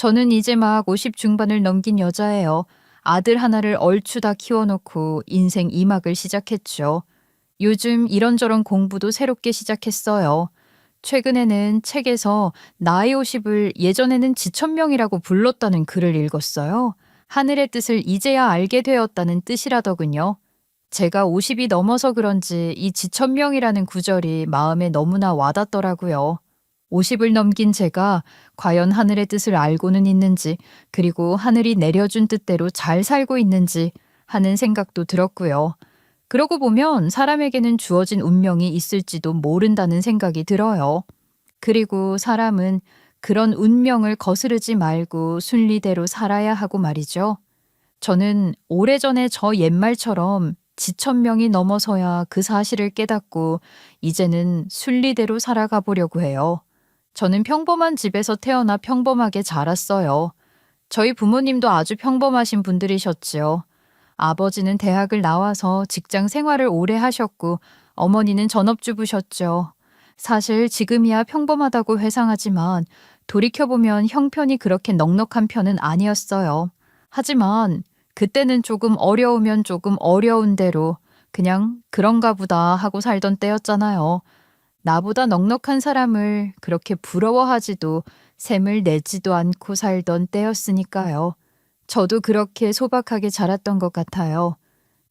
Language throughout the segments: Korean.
저는 이제 막 50 중반을 넘긴 여자예요. 아들 하나를 얼추 다 키워놓고 인생 2막을 시작했죠. 요즘 이런저런 공부도 새롭게 시작했어요. 최근에는 책에서 나의 50을 예전에는 지천명이라고 불렀다는 글을 읽었어요. 하늘의 뜻을 이제야 알게 되었다는 뜻이라더군요. 제가 50이 넘어서 그런지 이 지천명이라는 구절이 마음에 너무나 와닿더라고요. 50을 넘긴 제가 과연 하늘의 뜻을 알고는 있는지, 그리고 하늘이 내려준 뜻대로 잘 살고 있는지 하는 생각도 들었고요. 그러고 보면 사람에게는 주어진 운명이 있을지도 모른다는 생각이 들어요. 그리고 사람은 그런 운명을 거스르지 말고 순리대로 살아야 하고 말이죠. 저는 오래전에 저 옛말처럼 지천명이 넘어서야 그 사실을 깨닫고 이제는 순리대로 살아가 보려고 해요. 저는 평범한 집에서 태어나 평범하게 자랐어요. 저희 부모님도 아주 평범하신 분들이셨지요. 아버지는 대학을 나와서 직장 생활을 오래 하셨고 어머니는 전업주부셨죠. 사실 지금이야 평범하다고 회상하지만 돌이켜보면 형편이 그렇게 넉넉한 편은 아니었어요. 하지만 그때는 조금 어려우면 조금 어려운 대로 그냥 그런가 보다 하고 살던 때였잖아요. 나보다 넉넉한 사람을 그렇게 부러워하지도 샘을 내지도 않고 살던 때였으니까요. 저도 그렇게 소박하게 자랐던 것 같아요.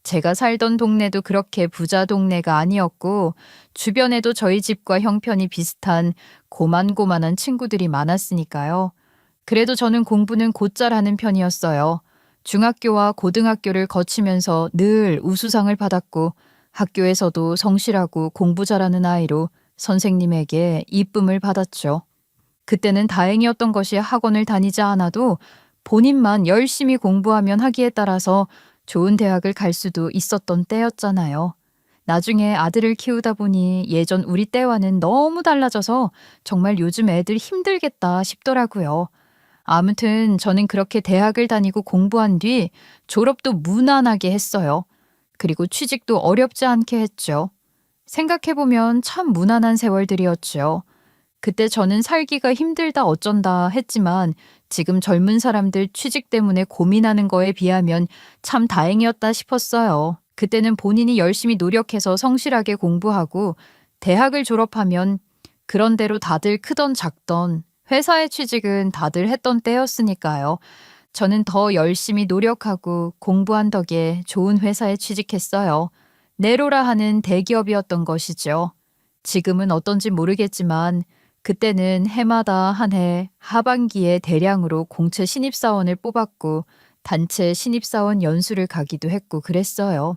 제가 살던 동네도 그렇게 부자 동네가 아니었고, 주변에도 저희 집과 형편이 비슷한 고만고만한 친구들이 많았으니까요. 그래도 저는 공부는 곧잘 하는 편이었어요. 중학교와 고등학교를 거치면서 늘 우수상을 받았고, 학교에서도 성실하고 공부 잘하는 아이로 선생님에게 이쁨을 받았죠. 그때는 다행이었던 것이 학원을 다니지 않아도 본인만 열심히 공부하면 하기에 따라서 좋은 대학을 갈 수도 있었던 때였잖아요. 나중에 아들을 키우다 보니 예전 우리 때와는 너무 달라져서 정말 요즘 애들 힘들겠다 싶더라고요. 아무튼 저는 그렇게 대학을 다니고 공부한 뒤 졸업도 무난하게 했어요. 그리고 취직도 어렵지 않게 했죠. 생각해보면 참 무난한 세월들이었죠. 그때 저는 살기가 힘들다 어쩐다 했지만 지금 젊은 사람들 취직 때문에 고민하는 거에 비하면 참 다행이었다 싶었어요. 그때는 본인이 열심히 노력해서 성실하게 공부하고 대학을 졸업하면 그런대로 다들 크던 작던 회사의 취직은 다들 했던 때였으니까요. 저는 더 열심히 노력하고 공부한 덕에 좋은 회사에 취직했어요. 네로라 하는 대기업이었던 것이죠. 지금은 어떤지 모르겠지만 그때는 해마다 한 해 하반기에 대량으로 공채 신입사원을 뽑았고 단체 신입사원 연수를 가기도 했고 그랬어요.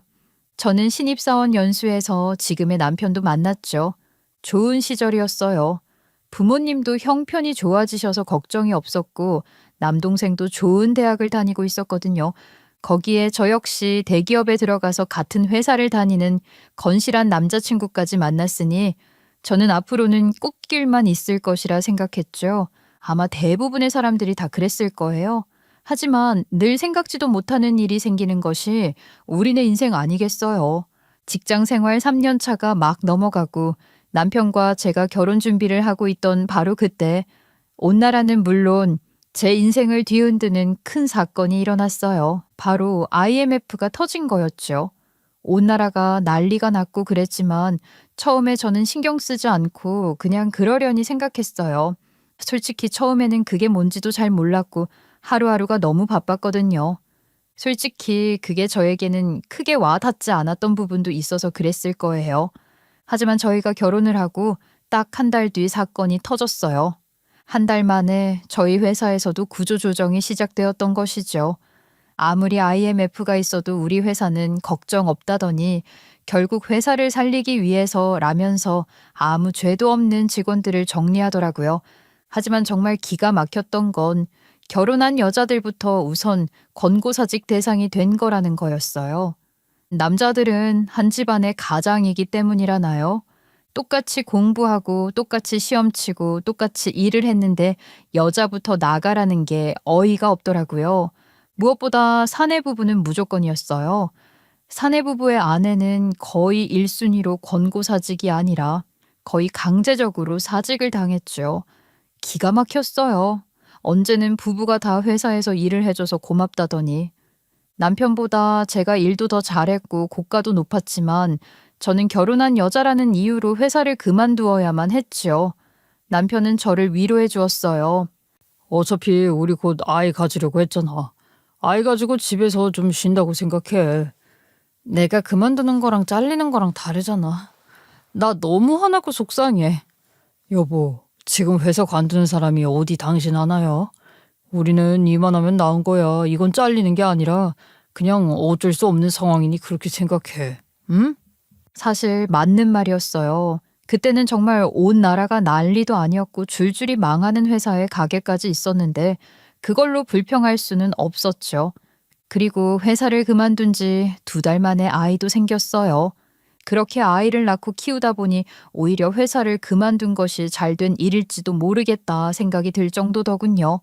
저는 신입사원 연수에서 지금의 남편도 만났죠. 좋은 시절이었어요. 부모님도 형편이 좋아지셔서 걱정이 없었고 남동생도 좋은 대학을 다니고 있었거든요. 거기에 저 역시 대기업에 들어가서 같은 회사를 다니는 건실한 남자친구까지 만났으니 저는 앞으로는 꽃길만 있을 것이라 생각했죠. 아마 대부분의 사람들이 다 그랬을 거예요. 하지만 늘 생각지도 못하는 일이 생기는 것이 우리네 인생 아니겠어요. 직장 생활 3년 차가 막 넘어가고 남편과 제가 결혼 준비를 하고 있던 바로 그때 온나라는 물론 제 인생을 뒤흔드는 큰 사건이 일어났어요. 바로 IMF가 터진 거였죠. 온 나라가 난리가 났고 그랬지만 처음에 저는 신경 쓰지 않고 그냥 그러려니 생각했어요. 솔직히 처음에는 그게 뭔지도 잘 몰랐고 하루하루가 너무 바빴거든요. 솔직히 그게 저에게는 크게 와 닿지 않았던 부분도 있어서 그랬을 거예요. 하지만 저희가 결혼을 하고 딱 한 달 뒤 사건이 터졌어요. 한 달 만에 저희 회사에서도 구조조정이 시작되었던 것이죠. 아무리 IMF가 있어도 우리 회사는 걱정 없다더니 결국 회사를 살리기 위해서라면서 아무 죄도 없는 직원들을 정리하더라고요. 하지만 정말 기가 막혔던 건 결혼한 여자들부터 우선 권고사직 대상이 된 거라는 거였어요. 남자들은 한 집안의 가장이기 때문이라나요? 똑같이 공부하고 똑같이 시험 치고 똑같이 일을 했는데 여자부터 나가라는 게 어이가 없더라고요. 무엇보다 사내 부부는 무조건이었어요. 사내 부부의 아내는 거의 1순위로 권고사직이 아니라 거의 강제적으로 사직을 당했죠. 기가 막혔어요. 언제는 부부가 다 회사에서 일을 해줘서 고맙다더니 남편보다 제가 일도 더 잘했고 고가도 높았지만 저는 결혼한 여자라는 이유로 회사를 그만두어야만 했지요. 남편은 저를 위로해 주었어요. 어차피 우리 곧 아이 가지려고 했잖아. 아이 가지고 집에서 좀 쉰다고 생각해. 내가 그만두는 거랑 잘리는 거랑 다르잖아. 나 너무 화나고 속상해. 여보, 지금 회사 관두는 사람이 어디 당신 하나야? 우리는 이만하면 나은 거야. 이건 잘리는 게 아니라 그냥 어쩔 수 없는 상황이니 그렇게 생각해. 응? 사실 맞는 말이었어요. 그때는 정말 온 나라가 난리도 아니었고 줄줄이 망하는 회사에 가게까지 있었는데 그걸로 불평할 수는 없었죠. 그리고 회사를 그만둔 지 2달 만에 아이도 생겼어요. 그렇게 아이를 낳고 키우다 보니 오히려 회사를 그만둔 것이 잘된 일일지도 모르겠다 생각이 들 정도더군요.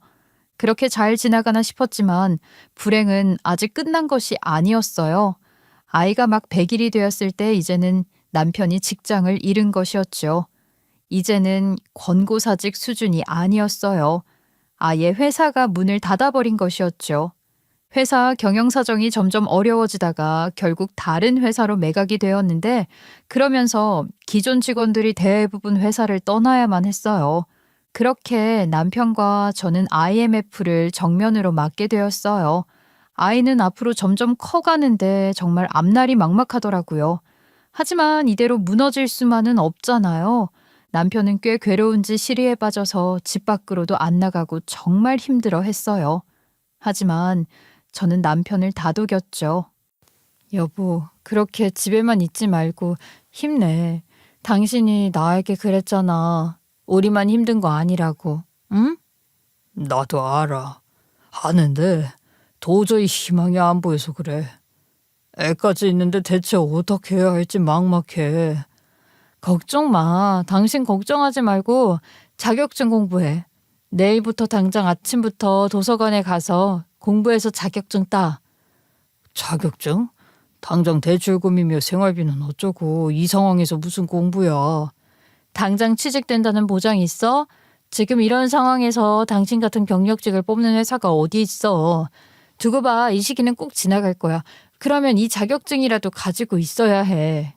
그렇게 잘 지나가나 싶었지만 불행은 아직 끝난 것이 아니었어요. 아이가 막 100일이 되었을 때 이제는 남편이 직장을 잃은 것이었죠. 이제는 권고사직 수준이 아니었어요. 아예 회사가 문을 닫아버린 것이었죠. 회사 경영 사정이 점점 어려워지다가 결국 다른 회사로 매각이 되었는데 그러면서 기존 직원들이 대부분 회사를 떠나야만 했어요. 그렇게 남편과 저는 IMF를 정면으로 맞게 되었어요. 아이는 앞으로 점점 커가는데 정말 앞날이 막막하더라고요. 하지만 이대로 무너질 수만은 없잖아요. 남편은 꽤 괴로운지 시리에 빠져서 집 밖으로도 안 나가고 정말 힘들어 했어요. 하지만 저는 남편을 다독였죠. 여보, 그렇게 집에만 있지 말고 힘내. 당신이 나에게 그랬잖아. 우리만 힘든 거 아니라고. 응? 나도 알아. 아는데 도저히 희망이 안 보여서 그래. 애까지 있는데 대체 어떻게 해야 할지 막막해. 걱정 마. 당신 걱정하지 말고 자격증 공부해. 내일부터 당장 아침부터 도서관에 가서 공부해서 자격증 따. 자격증? 당장 대출금이며 생활비는 어쩌고 이 상황에서 무슨 공부야. 당장 취직된다는 보장이 있어? 지금 이런 상황에서 당신 같은 경력직을 뽑는 회사가 어디 있어. 두고 봐. 이 시기는 꼭 지나갈 거야. 그러면 이 자격증이라도 가지고 있어야 해.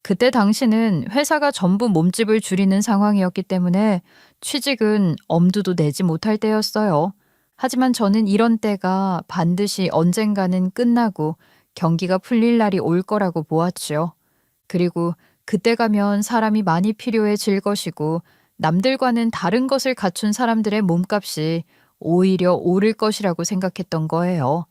그때 당시는 회사가 전부 몸집을 줄이는 상황이었기 때문에 취직은 엄두도 내지 못할 때였어요. 하지만 저는 이런 때가 반드시 언젠가는 끝나고 경기가 풀릴 날이 올 거라고 보았죠. 그리고 그때 가면 사람이 많이 필요해질 것이고 남들과는 다른 것을 갖춘 사람들의 몸값이 오히려 오를 것이라고 생각했던 거예요.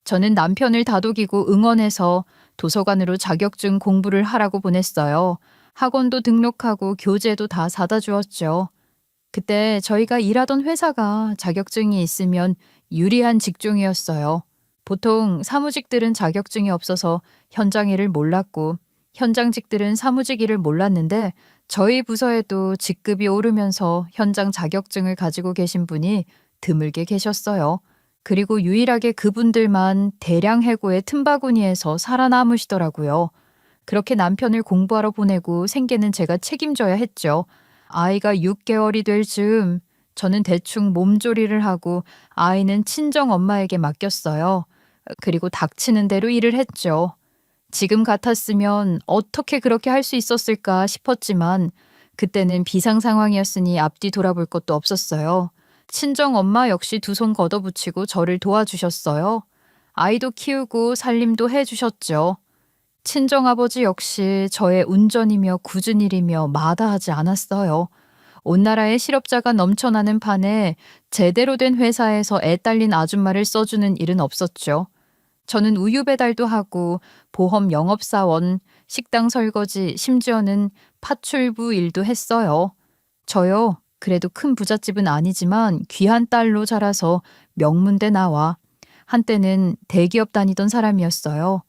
저는 남편을 다독이고 응원해서 도서관으로 자격증 공부를 하라고 보냈어요. 학원도 등록하고 교재도 다 사다 주었죠. 그때 저희가 일하던 회사가 자격증이 있으면 유리한 직종이었어요. 보통 사무직들은 자격증이 없어서 현장 일을 몰랐고 현장직들은 사무직 일을 몰랐는데 저희 부서에도 직급이 오르면서 현장 자격증을 가지고 계신 분이 드물게 계셨어요. 그리고 유일하게 그분들만 대량 해고의 틈바구니에서 살아남으시더라고요. 그렇게 남편을 공부하러 보내고 생계는 제가 책임져야 했죠. 아이가 6개월이 될 즈음 저는 대충 몸조리를 하고 아이는 친정 엄마에게 맡겼어요. 그리고 닥치는 대로 일을 했죠. 지금 같았으면 어떻게 그렇게 할 수 있었을까 싶었지만 그때는 비상 상황이었으니 앞뒤 돌아볼 것도 없었어요. 친정 엄마 역시 두 손 걷어붙이고 저를 도와주셨어요. 아이도 키우고 살림도 해주셨죠. 친정아버지 역시 저의 운전이며 굳은 일이며 마다하지 않았어요. 온 나라에 실업자가 넘쳐나는 판에 제대로 된 회사에서 애 딸린 아줌마를 써주는 일은 없었죠. 저는 우유 배달도 하고 보험 영업사원, 식당 설거지, 심지어는 파출부 일도 했어요. 저요, 그래도 큰 부잣집은 아니지만 귀한 딸로 자라서 명문대 나와 한때는 대기업 다니던 사람이었어요.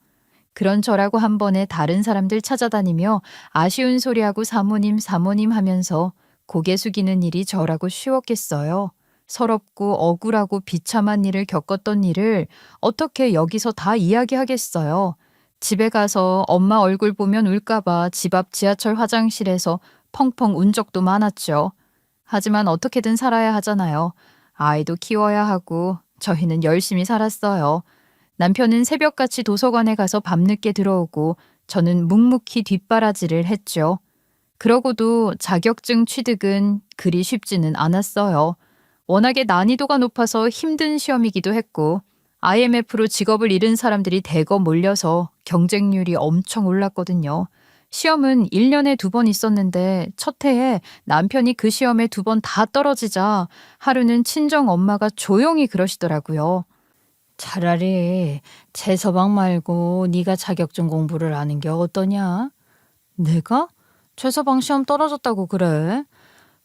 그런 저라고 한 번에 다른 사람들 찾아다니며 아쉬운 소리하고 사모님 사모님 하면서 고개 숙이는 일이 저라고 쉬웠겠어요. 서럽고 억울하고 비참한 일을 겪었던 일을 어떻게 여기서 다 이야기하겠어요. 집에 가서 엄마 얼굴 보면 울까봐 집 앞 지하철 화장실에서 펑펑 운 적도 많았죠. 하지만 어떻게든 살아야 하잖아요. 아이도 키워야 하고 저희는 열심히 살았어요. 남편은 새벽같이 도서관에 가서 밤늦게 들어오고 저는 묵묵히 뒷바라지를 했죠. 그러고도 자격증 취득은 그리 쉽지는 않았어요. 워낙에 난이도가 높아서 힘든 시험이기도 했고 IMF로 직업을 잃은 사람들이 대거 몰려서 경쟁률이 엄청 올랐거든요. 시험은 1년에 2번 있었는데 첫 해에 남편이 그 시험에 2번 다 떨어지자 하루는 친정 엄마가 조용히 그러시더라고요. 차라리 최서방 말고 네가 자격증 공부를 하는 게 어떠냐? 내가? 최서방 시험 떨어졌다고 그래?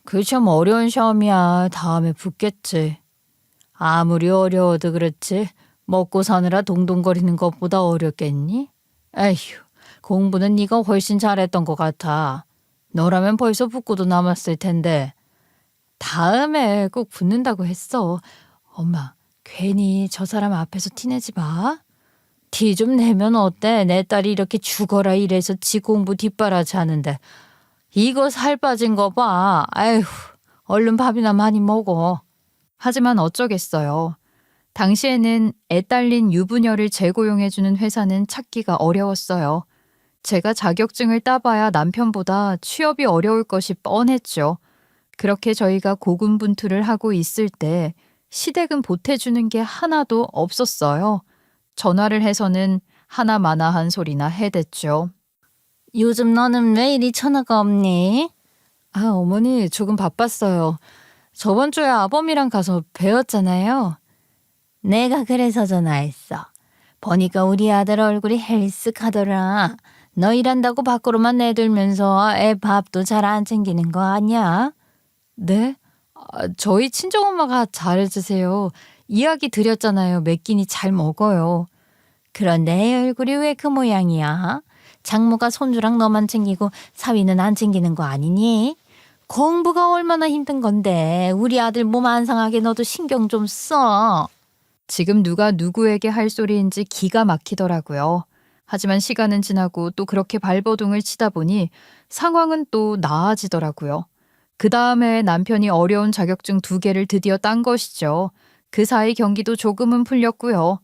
그 시험 어려운 시험이야. 다음에 붙겠지. 아무리 어려워도 그렇지. 먹고 사느라 동동거리는 것보다 어렵겠니? 에휴, 공부는 네가 훨씬 잘했던 것 같아. 너라면 벌써 붙고도 남았을 텐데. 다음에 꼭 붙는다고 했어. 엄마, 괜히 저 사람 앞에서 티내지 마. 티 좀 내면 어때? 내 딸이 이렇게 죽어라 이래서 지 공부 뒷바라지 하는데. 이거 살 빠진 거 봐. 아휴, 얼른 밥이나 많이 먹어. 하지만 어쩌겠어요. 당시에는 애 딸린 유부녀를 재고용해주는 회사는 찾기가 어려웠어요. 제가 자격증을 따봐야 남편보다 취업이 어려울 것이 뻔했죠. 그렇게 저희가 고군분투를 하고 있을 때 시댁은 보태주는 게 하나도 없었어요. 전화를 해서는 하나마나한 소리나 해댔죠. 요즘 너는 왜 이리 전화가 없니? 아, 어머니 조금 바빴어요. 저번 주에 아범이랑 가서 배웠잖아요. 내가 그래서 전화했어. 보니까 우리 아들 얼굴이 헬쓱하더라. 너 일한다고 밖으로만 내들면서 애 밥도 잘 안 챙기는 거 아니야? 네? 저희 친정엄마가 잘해주세요. 이야기 드렸잖아요. 몇 끼니 잘 먹어요. 그런데 애 얼굴이 왜 그 모양이야? 장모가 손주랑 너만 챙기고 사위는 안 챙기는 거 아니니? 공부가 얼마나 힘든 건데 우리 아들 몸 안 상하게 너도 신경 좀 써. 지금 누가 누구에게 할 소리인지 기가 막히더라고요. 하지만 시간은 지나고 또 그렇게 발버둥을 치다 보니 상황은 또 나아지더라고요. 그 다음에 남편이 어려운 자격증 2개를 드디어 딴 것이죠. 그 사이 경기도 조금은 풀렸고요.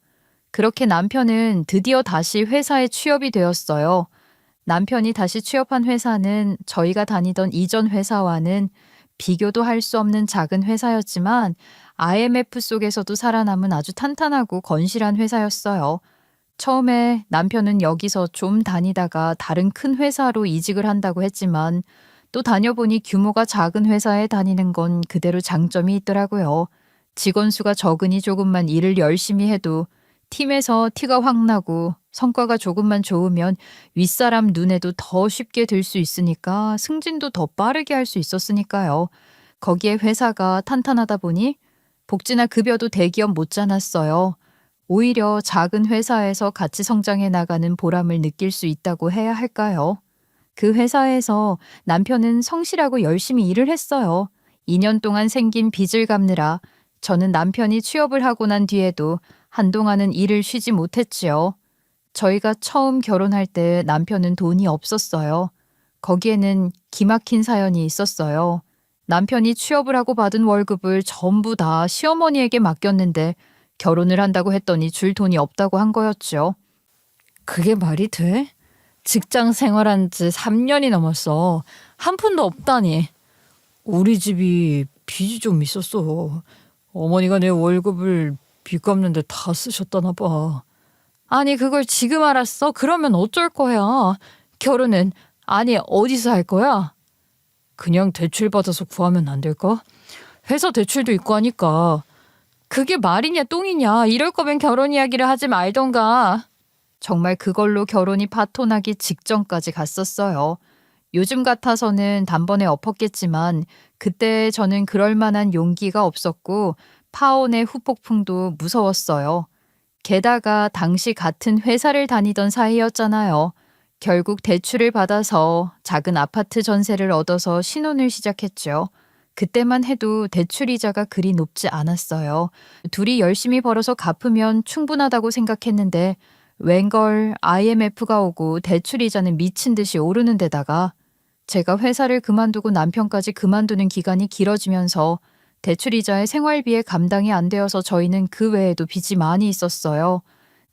그렇게 남편은 드디어 다시 회사에 취업이 되었어요. 남편이 다시 취업한 회사는 저희가 다니던 이전 회사와는 비교도 할 수 없는 작은 회사였지만 IMF 속에서도 살아남은 아주 탄탄하고 건실한 회사였어요. 처음에 남편은 여기서 좀 다니다가 다른 큰 회사로 이직을 한다고 했지만 또 다녀보니 규모가 작은 회사에 다니는 건 그대로 장점이 있더라고요. 직원 수가 적으니 조금만 일을 열심히 해도 팀에서 티가 확 나고 성과가 조금만 좋으면 윗사람 눈에도 더 쉽게 들 수 있으니까 승진도 더 빠르게 할 수 있었으니까요. 거기에 회사가 탄탄하다 보니 복지나 급여도 대기업 못지않았어요. 오히려 작은 회사에서 같이 성장해 나가는 보람을 느낄 수 있다고 해야 할까요? 그 회사에서 남편은 성실하고 열심히 일을 했어요. 2년 동안 생긴 빚을 갚느라 저는 남편이 취업을 하고 난 뒤에도 한동안은 일을 쉬지 못했지요. 저희가 처음 결혼할 때 남편은 돈이 없었어요. 거기에는 기막힌 사연이 있었어요. 남편이 취업을 하고 받은 월급을 전부 다 시어머니에게 맡겼는데 결혼을 한다고 했더니 줄 돈이 없다고 한 거였죠. 그게 말이 돼? 직장 생활한 지 3년이 넘었어. 한 푼도 없다니. 우리 집이 빚이 좀 있었어. 어머니가 내 월급을 빚 갚는데 다 쓰셨다나 봐. 아니 그걸 지금 알았어? 그러면 어쩔 거야? 결혼은 아니 어디서 할 거야? 그냥 대출 받아서 구하면 안 될까? 회사 대출도 있고 하니까. 그게 말이냐 똥이냐. 이럴 거면 결혼 이야기를 하지 말던가. 정말 그걸로 결혼이 파토나기 직전까지 갔었어요. 요즘 같아서는 단번에 엎었겠지만 그때 저는 그럴 만한 용기가 없었고 파혼의 후폭풍도 무서웠어요. 게다가 당시 같은 회사를 다니던 사이였잖아요. 결국 대출을 받아서 작은 아파트 전세를 얻어서 신혼을 시작했죠. 그때만 해도 대출 이자가 그리 높지 않았어요. 둘이 열심히 벌어서 갚으면 충분하다고 생각했는데 웬걸 IMF가 오고 대출 이자는 미친 듯이 오르는 데다가 제가 회사를 그만두고 남편까지 그만두는 기간이 길어지면서 대출이자의 생활비에 감당이 안 되어서 저희는 그 외에도 빚이 많이 있었어요.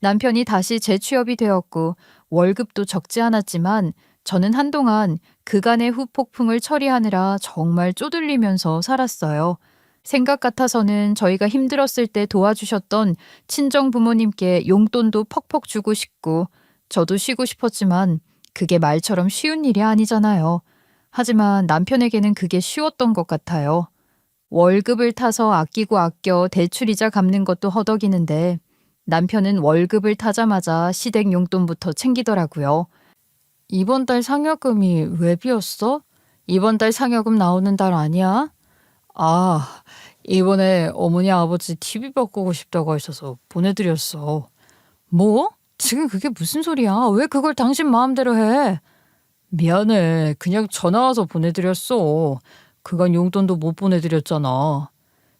남편이 다시 재취업이 되었고 월급도 적지 않았지만 저는 한동안 그간의 후폭풍을 처리하느라 정말 쪼들리면서 살았어요. 생각 같아서는 저희가 힘들었을 때 도와주셨던 친정 부모님께 용돈도 퍽퍽 주고 싶고 저도 쉬고 싶었지만 그게 말처럼 쉬운 일이 아니잖아요. 하지만 남편에게는 그게 쉬웠던 것 같아요. 월급을 타서 아끼고 아껴 대출이자 갚는 것도 허덕이는데 남편은 월급을 타자마자 시댁 용돈부터 챙기더라고요. 이번 달 상여금이 왜 비었어? 이번 달 상여금 나오는 달 아니야? 아, 이번에 어머니 아버지 TV 바꾸고 싶다고 하셔서 보내드렸어. 뭐? 지금 그게 무슨 소리야? 왜 그걸 당신 마음대로 해? 미안해. 그냥 전화 와서 보내드렸어. 그간 용돈도 못 보내드렸잖아.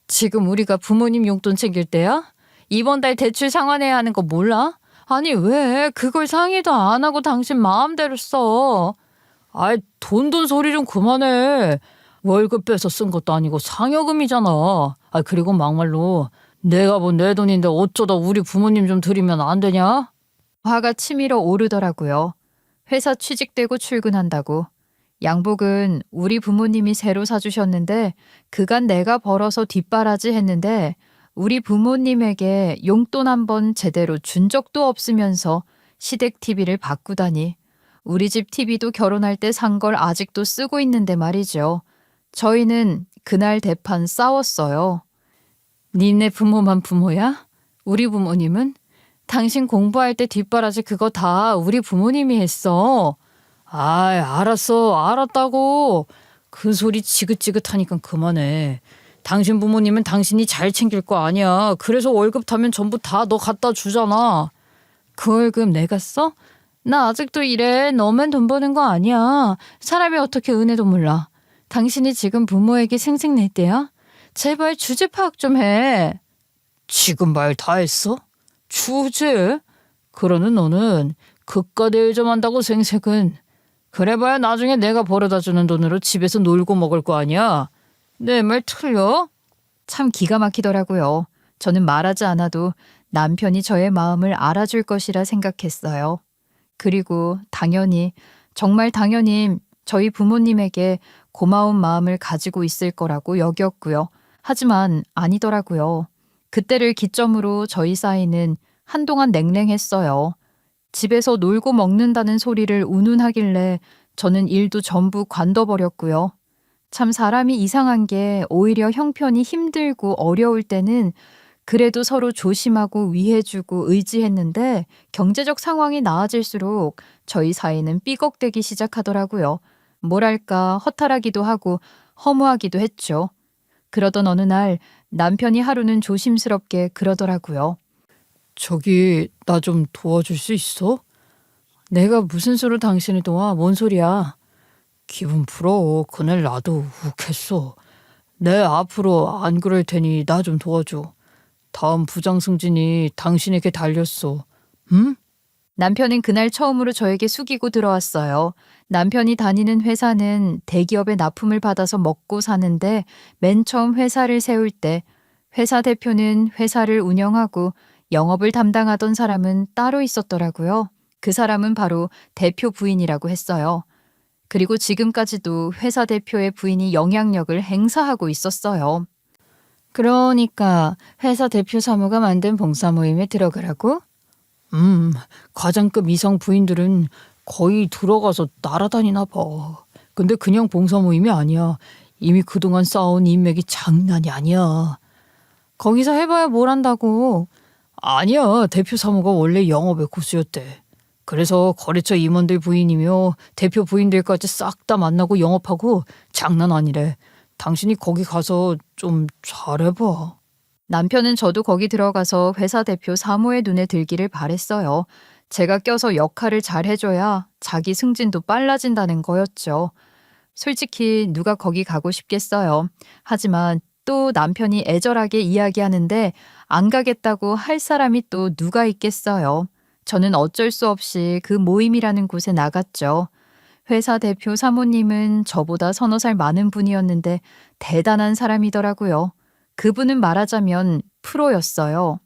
지금 우리가 부모님 용돈 챙길 때야? 이번 달 대출 상환해야 하는 거 몰라? 아니 왜 그걸 상의도 안 하고 당신 마음대로 써? 아이 돈 소리 좀 그만해. 월급 빼서 쓴 것도 아니고 상여금이잖아. 아 그리고 막말로 내가 본 내 돈인데 어쩌다 우리 부모님 좀 드리면 안 되냐? 화가 치밀어 오르더라고요. 회사 취직되고 출근한다고. 양복은 우리 부모님이 새로 사주셨는데 그간 내가 벌어서 뒷바라지 했는데 우리 부모님에게 용돈 한 번 제대로 준 적도 없으면서 시댁 TV를 바꾸다니. 우리 집 TV도 결혼할 때 산 걸 아직도 쓰고 있는데 말이죠. 저희는 그날 대판 싸웠어요. 니네 부모만 부모야? 우리 부모님은? 당신 공부할 때 뒷바라지 그거 다 우리 부모님이 했어. 아이, 알았어. 알았다고. 그 소리 지긋지긋하니까 그만해. 당신 부모님은 당신이 잘 챙길 거 아니야. 그래서 월급 타면 전부 다 너 갖다 주잖아. 그 월급 내가 써? 나 아직도 이래. 너만 돈 버는 거 아니야. 사람이 어떻게 은혜도 몰라. 당신이 지금 부모에게 생색낼 때야? 제발 주제 파악 좀 해. 지금 말 다 했어? 주제? 그러는 너는 그깟 일 좀 한다고 생색은. 그래봐야 나중에 내가 벌어다 주는 돈으로 집에서 놀고 먹을 거 아니야. 내 말 틀려? 참 기가 막히더라고요. 저는 말하지 않아도 남편이 저의 마음을 알아줄 것이라 생각했어요. 그리고 당연히, 정말 당연히 저희 부모님에게 고마운 마음을 가지고 있을 거라고 여겼고요. 하지만 아니더라고요. 그때를 기점으로 저희 사이는 한동안 냉랭했어요. 집에서 놀고 먹는다는 소리를 운운하길래 저는 일도 전부 관둬버렸고요. 참 사람이 이상한 게 오히려 형편이 힘들고 어려울 때는 그래도 서로 조심하고 위해주고 의지했는데 경제적 상황이 나아질수록 저희 사이는 삐걱대기 시작하더라고요. 뭐랄까 허탈하기도 하고 허무하기도 했죠. 그러던 어느 날 남편이 하루는 조심스럽게 그러더라고요. 저기 나 좀 도와줄 수 있어? 내가 무슨 수로 당신을 도와? 뭔 소리야? 기분 풀어. 그날 나도 욱했어. 내 앞으로 안 그럴 테니 나 좀 도와줘. 다음 부장 승진이 당신에게 달렸어. 응? 남편은 그날 처음으로 저에게 숙이고 들어왔어요. 남편이 다니는 회사는 대기업의 납품을 받아서 먹고 사는데 맨 처음 회사를 세울 때 회사 대표는 회사를 운영하고 영업을 담당하던 사람은 따로 있었더라고요. 그 사람은 바로 대표 부인이라고 했어요. 그리고 지금까지도 회사 대표의 부인이 영향력을 행사하고 있었어요. 그러니까 회사 대표 사모가 만든 봉사 모임에 들어가라고? 과장급 이상 부인들은 거의 들어가서 날아다니나 봐. 근데 그냥 봉사 모임이 아니야. 이미 그동안 쌓아온 인맥이 장난이 아니야. 거기서 해봐야 뭘 한다고. 아니야. 대표 사모가 원래 영업의 고수였대. 그래서 거래처 임원들 부인이며 대표 부인들까지 싹 다 만나고 영업하고 장난 아니래. 당신이 거기 가서 좀 잘해봐. 남편은 저도 거기 들어가서 회사 대표 사모의 눈에 들기를 바랬어요. 제가 껴서 역할을 잘 해줘야 자기 승진도 빨라진다는 거였죠. 솔직히 누가 거기 가고 싶겠어요. 하지만 또 남편이 애절하게 이야기하는데 안 가겠다고 할 사람이 또 누가 있겠어요. 저는 어쩔 수 없이 그 모임이라는 곳에 나갔죠. 회사 대표 사모님은 저보다 서너 살 많은 분이었는데 대단한 사람이더라고요. 그분은 말하자면 프로였어요.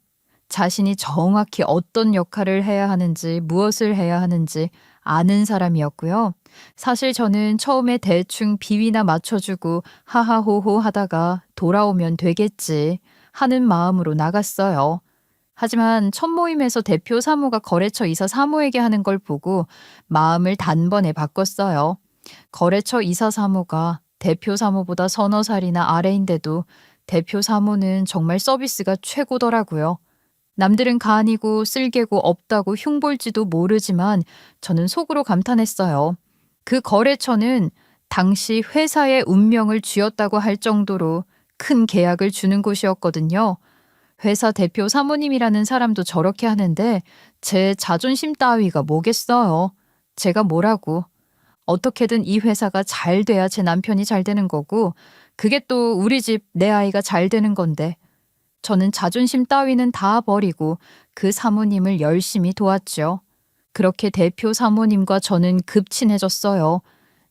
자신이 정확히 어떤 역할을 해야 하는지, 무엇을 해야 하는지 아는 사람이었고요. 사실 저는 처음에 대충 비위나 맞춰주고 하하호호 하다가 돌아오면 되겠지 하는 마음으로 나갔어요. 하지만 첫 모임에서 대표 사무가 거래처 이사 사무에게 하는 걸 보고 마음을 단번에 바꿨어요. 거래처 이사 사무가 대표 사무보다 서너 살이나 아래인데도 대표 사무는 정말 서비스가 최고더라고요. 남들은 간이고 쓸개고 없다고 흉볼지도 모르지만 저는 속으로 감탄했어요. 그 거래처는 당시 회사의 운명을 쥐었다고 할 정도로 큰 계약을 주는 곳이었거든요. 회사 대표 사모님이라는 사람도 저렇게 하는데 제 자존심 따위가 뭐겠어요. 제가 뭐라고. 어떻게든 이 회사가 잘 돼야 제 남편이 잘 되는 거고 그게 또 우리 집 내 아이가 잘 되는 건데 저는 자존심 따위는 다 버리고 그 사모님을 열심히 도왔죠. 그렇게 대표 사모님과 저는 급친해졌어요.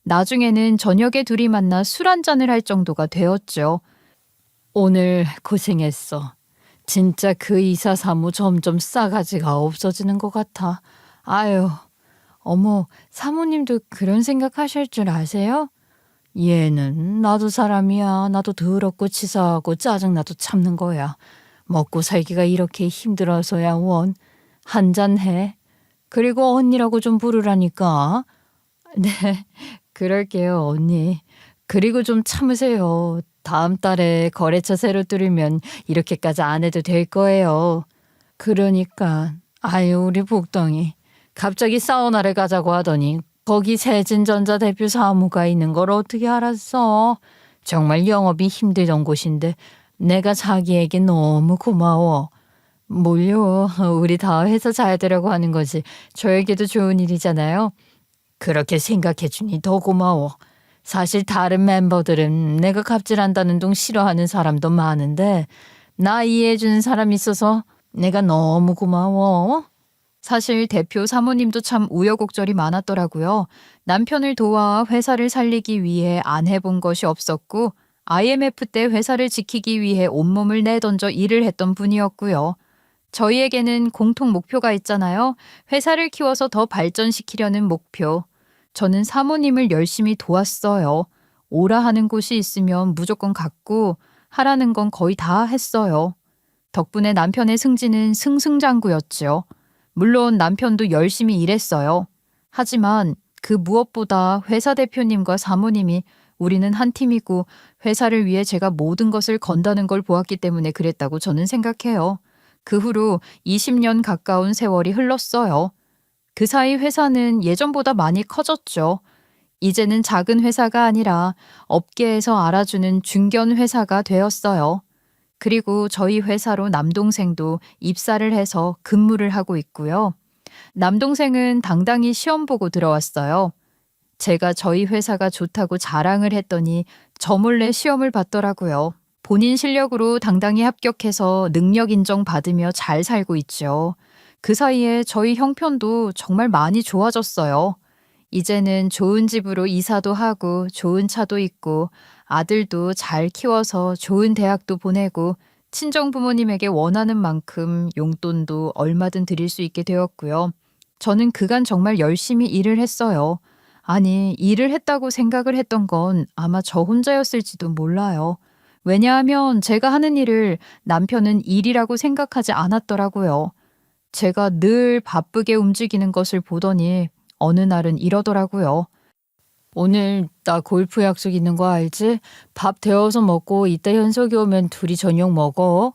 나중에는 저녁에 둘이 만나 술 한잔을 할 정도가 되었죠. 오늘 고생했어. 진짜 그 이사 사무 점점 싸가지가 없어지는 것 같아. 아유, 어머, 사모님도 그런 생각하실 줄 아세요? 얘는 나도 사람이야. 나도 더럽고 치사하고 짜증나도 참는 거야. 먹고 살기가 이렇게 힘들어서야 원. 한잔 해. 그리고 언니라고 좀 부르라니까. 네, 그럴게요, 언니. 그리고 좀 참으세요. 다음 달에 거래처 새로 뚫으면 이렇게까지 안 해도 될 거예요. 그러니까 아유 우리 복덩이 갑자기 사우나를 가자고 하더니 거기 세진전자 대표 사무가 있는 걸 어떻게 알았어? 정말 영업이 힘들던 곳인데 내가 자기에게 너무 고마워. 뭘요? 우리 다 회사 잘 되려고 하는 거지. 저에게도 좋은 일이잖아요. 그렇게 생각해 주니 더 고마워. 사실 다른 멤버들은 내가 갑질한다는 둥 싫어하는 사람도 많은데 나 이해해 주는 사람 있어서 내가 너무 고마워. 사실 대표 사모님도 참 우여곡절이 많았더라고요. 남편을 도와 회사를 살리기 위해 안 해본 것이 없었고 IMF 때 회사를 지키기 위해 온몸을 내던져 일을 했던 분이었고요. 저희에게는 공통 목표가 있잖아요. 회사를 키워서 더 발전시키려는 목표. 저는 사모님을 열심히 도왔어요. 오라 하는 곳이 있으면 무조건 갔고 하라는 건 거의 다 했어요. 덕분에 남편의 승진은 승승장구였죠. 물론 남편도 열심히 일했어요. 하지만 그 무엇보다 회사 대표님과 사모님이 우리는 한 팀이고 회사를 위해 제가 모든 것을 건다는 걸 보았기 때문에 그랬다고 저는 생각해요. 그 후로 20년 가까운 세월이 흘렀어요. 그 사이 회사는 예전보다 많이 커졌죠. 이제는 작은 회사가 아니라 업계에서 알아주는 중견 회사가 되었어요. 그리고 저희 회사로 남동생도 입사를 해서 근무를 하고 있고요. 남동생은 당당히 시험 보고 들어왔어요. 제가 저희 회사가 좋다고 자랑을 했더니 저 몰래 시험을 봤더라고요. 본인 실력으로 당당히 합격해서 능력 인정 받으며 잘 살고 있죠. 그 사이에 저희 형편도 정말 많이 좋아졌어요. 이제는 좋은 집으로 이사도 하고 좋은 차도 있고 아들도 잘 키워서 좋은 대학도 보내고 친정 부모님에게 원하는 만큼 용돈도 얼마든 드릴 수 있게 되었고요. 저는 그간 정말 열심히 일을 했어요. 아니, 일을 했다고 생각을 했던 건 아마 저 혼자였을지도 몰라요. 왜냐하면 제가 하는 일을 남편은 일이라고 생각하지 않았더라고요. 제가 늘 바쁘게 움직이는 것을 보더니 어느 날은 이러더라고요. 오늘 나 골프 약속 있는 거 알지? 밥 데워서 먹고 이따 현석이 오면 둘이 저녁 먹어.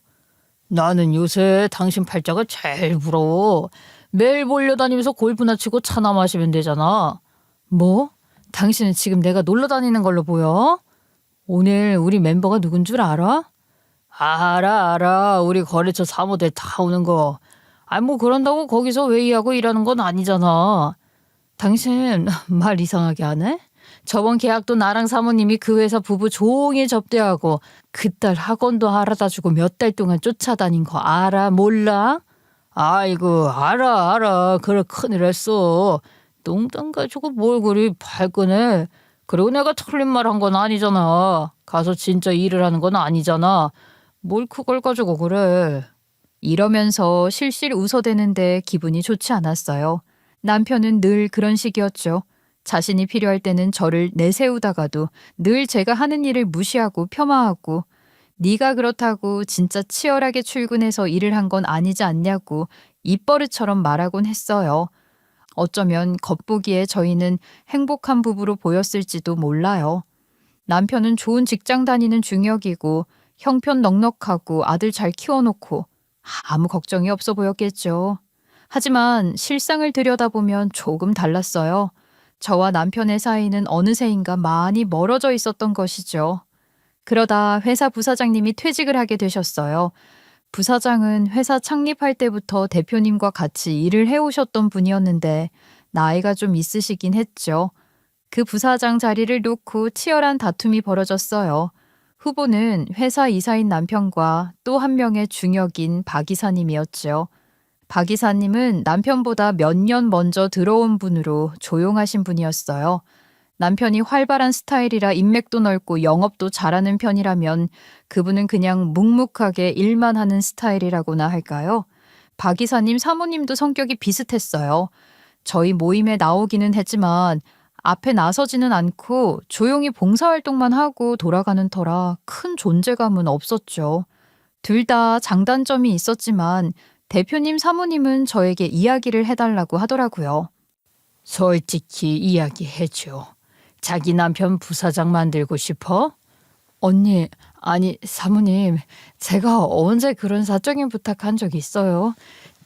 나는 요새 당신 팔자가 제일 부러워. 매일 몰려다니면서 골프나 치고 차나 마시면 되잖아. 뭐? 당신은 지금 내가 놀러 다니는 걸로 보여? 오늘 우리 멤버가 누군 줄 알아? 알아. 우리 거래처 사모들 다 오는 거. 아니 뭐 그런다고 거기서 회의하고 일하는 건 아니잖아. 당신 말 이상하게 하네? 저번 계약도 나랑 사모님이 그 회사 부부 종일 접대하고 그딸 학원도 알아다 주고 몇 달 동안 쫓아다닌 거 알아? 몰라? 아이고 알아. 그래 큰일 했어. 농담 가지고 뭘 그리 발끈해. 그리고 내가 틀린 말 한 건 아니잖아. 가서 진짜 일을 하는 건 아니잖아. 뭘 그걸 가지고 그래. 이러면서 실실 웃어대는데 기분이 좋지 않았어요. 남편은 늘 그런 식이었죠. 자신이 필요할 때는 저를 내세우다가도 늘 제가 하는 일을 무시하고 폄하하고 네가 그렇다고 진짜 치열하게 출근해서 일을 한 건 아니지 않냐고 입버릇처럼 말하곤 했어요. 어쩌면 겉보기에 저희는 행복한 부부로 보였을지도 몰라요. 남편은 좋은 직장 다니는 중역이고 형편 넉넉하고 아들 잘 키워놓고 아무 걱정이 없어 보였겠죠. 하지만 실상을 들여다보면 조금 달랐어요. 저와 남편의 사이는 어느새인가 많이 멀어져 있었던 것이죠. 그러다 회사 부사장님이 퇴직을 하게 되셨어요. 부사장은 회사 창립할 때부터 대표님과 같이 일을 해오셨던 분이었는데 나이가 좀 있으시긴 했죠. 그 부사장 자리를 놓고 치열한 다툼이 벌어졌어요. 후보는 회사 이사인 남편과 또 한 명의 중역인 박 이사님이었죠. 박 이사님은 남편보다 몇 년 먼저 들어온 분으로 조용하신 분이었어요. 남편이 활발한 스타일이라 인맥도 넓고 영업도 잘하는 편이라면 그분은 그냥 묵묵하게 일만 하는 스타일이라고나 할까요? 박 이사님 사모님도 성격이 비슷했어요. 저희 모임에 나오기는 했지만 앞에 나서지는 않고 조용히 봉사활동만 하고 돌아가는 터라 큰 존재감은 없었죠. 둘 다 장단점이 있었지만 대표님 사모님은 저에게 이야기를 해달라고 하더라고요. 솔직히 이야기해줘. 자기 남편 부사장 만들고 싶어? 언니, 아니 사모님, 제가 언제 그런 사적인 부탁한 적 있어요?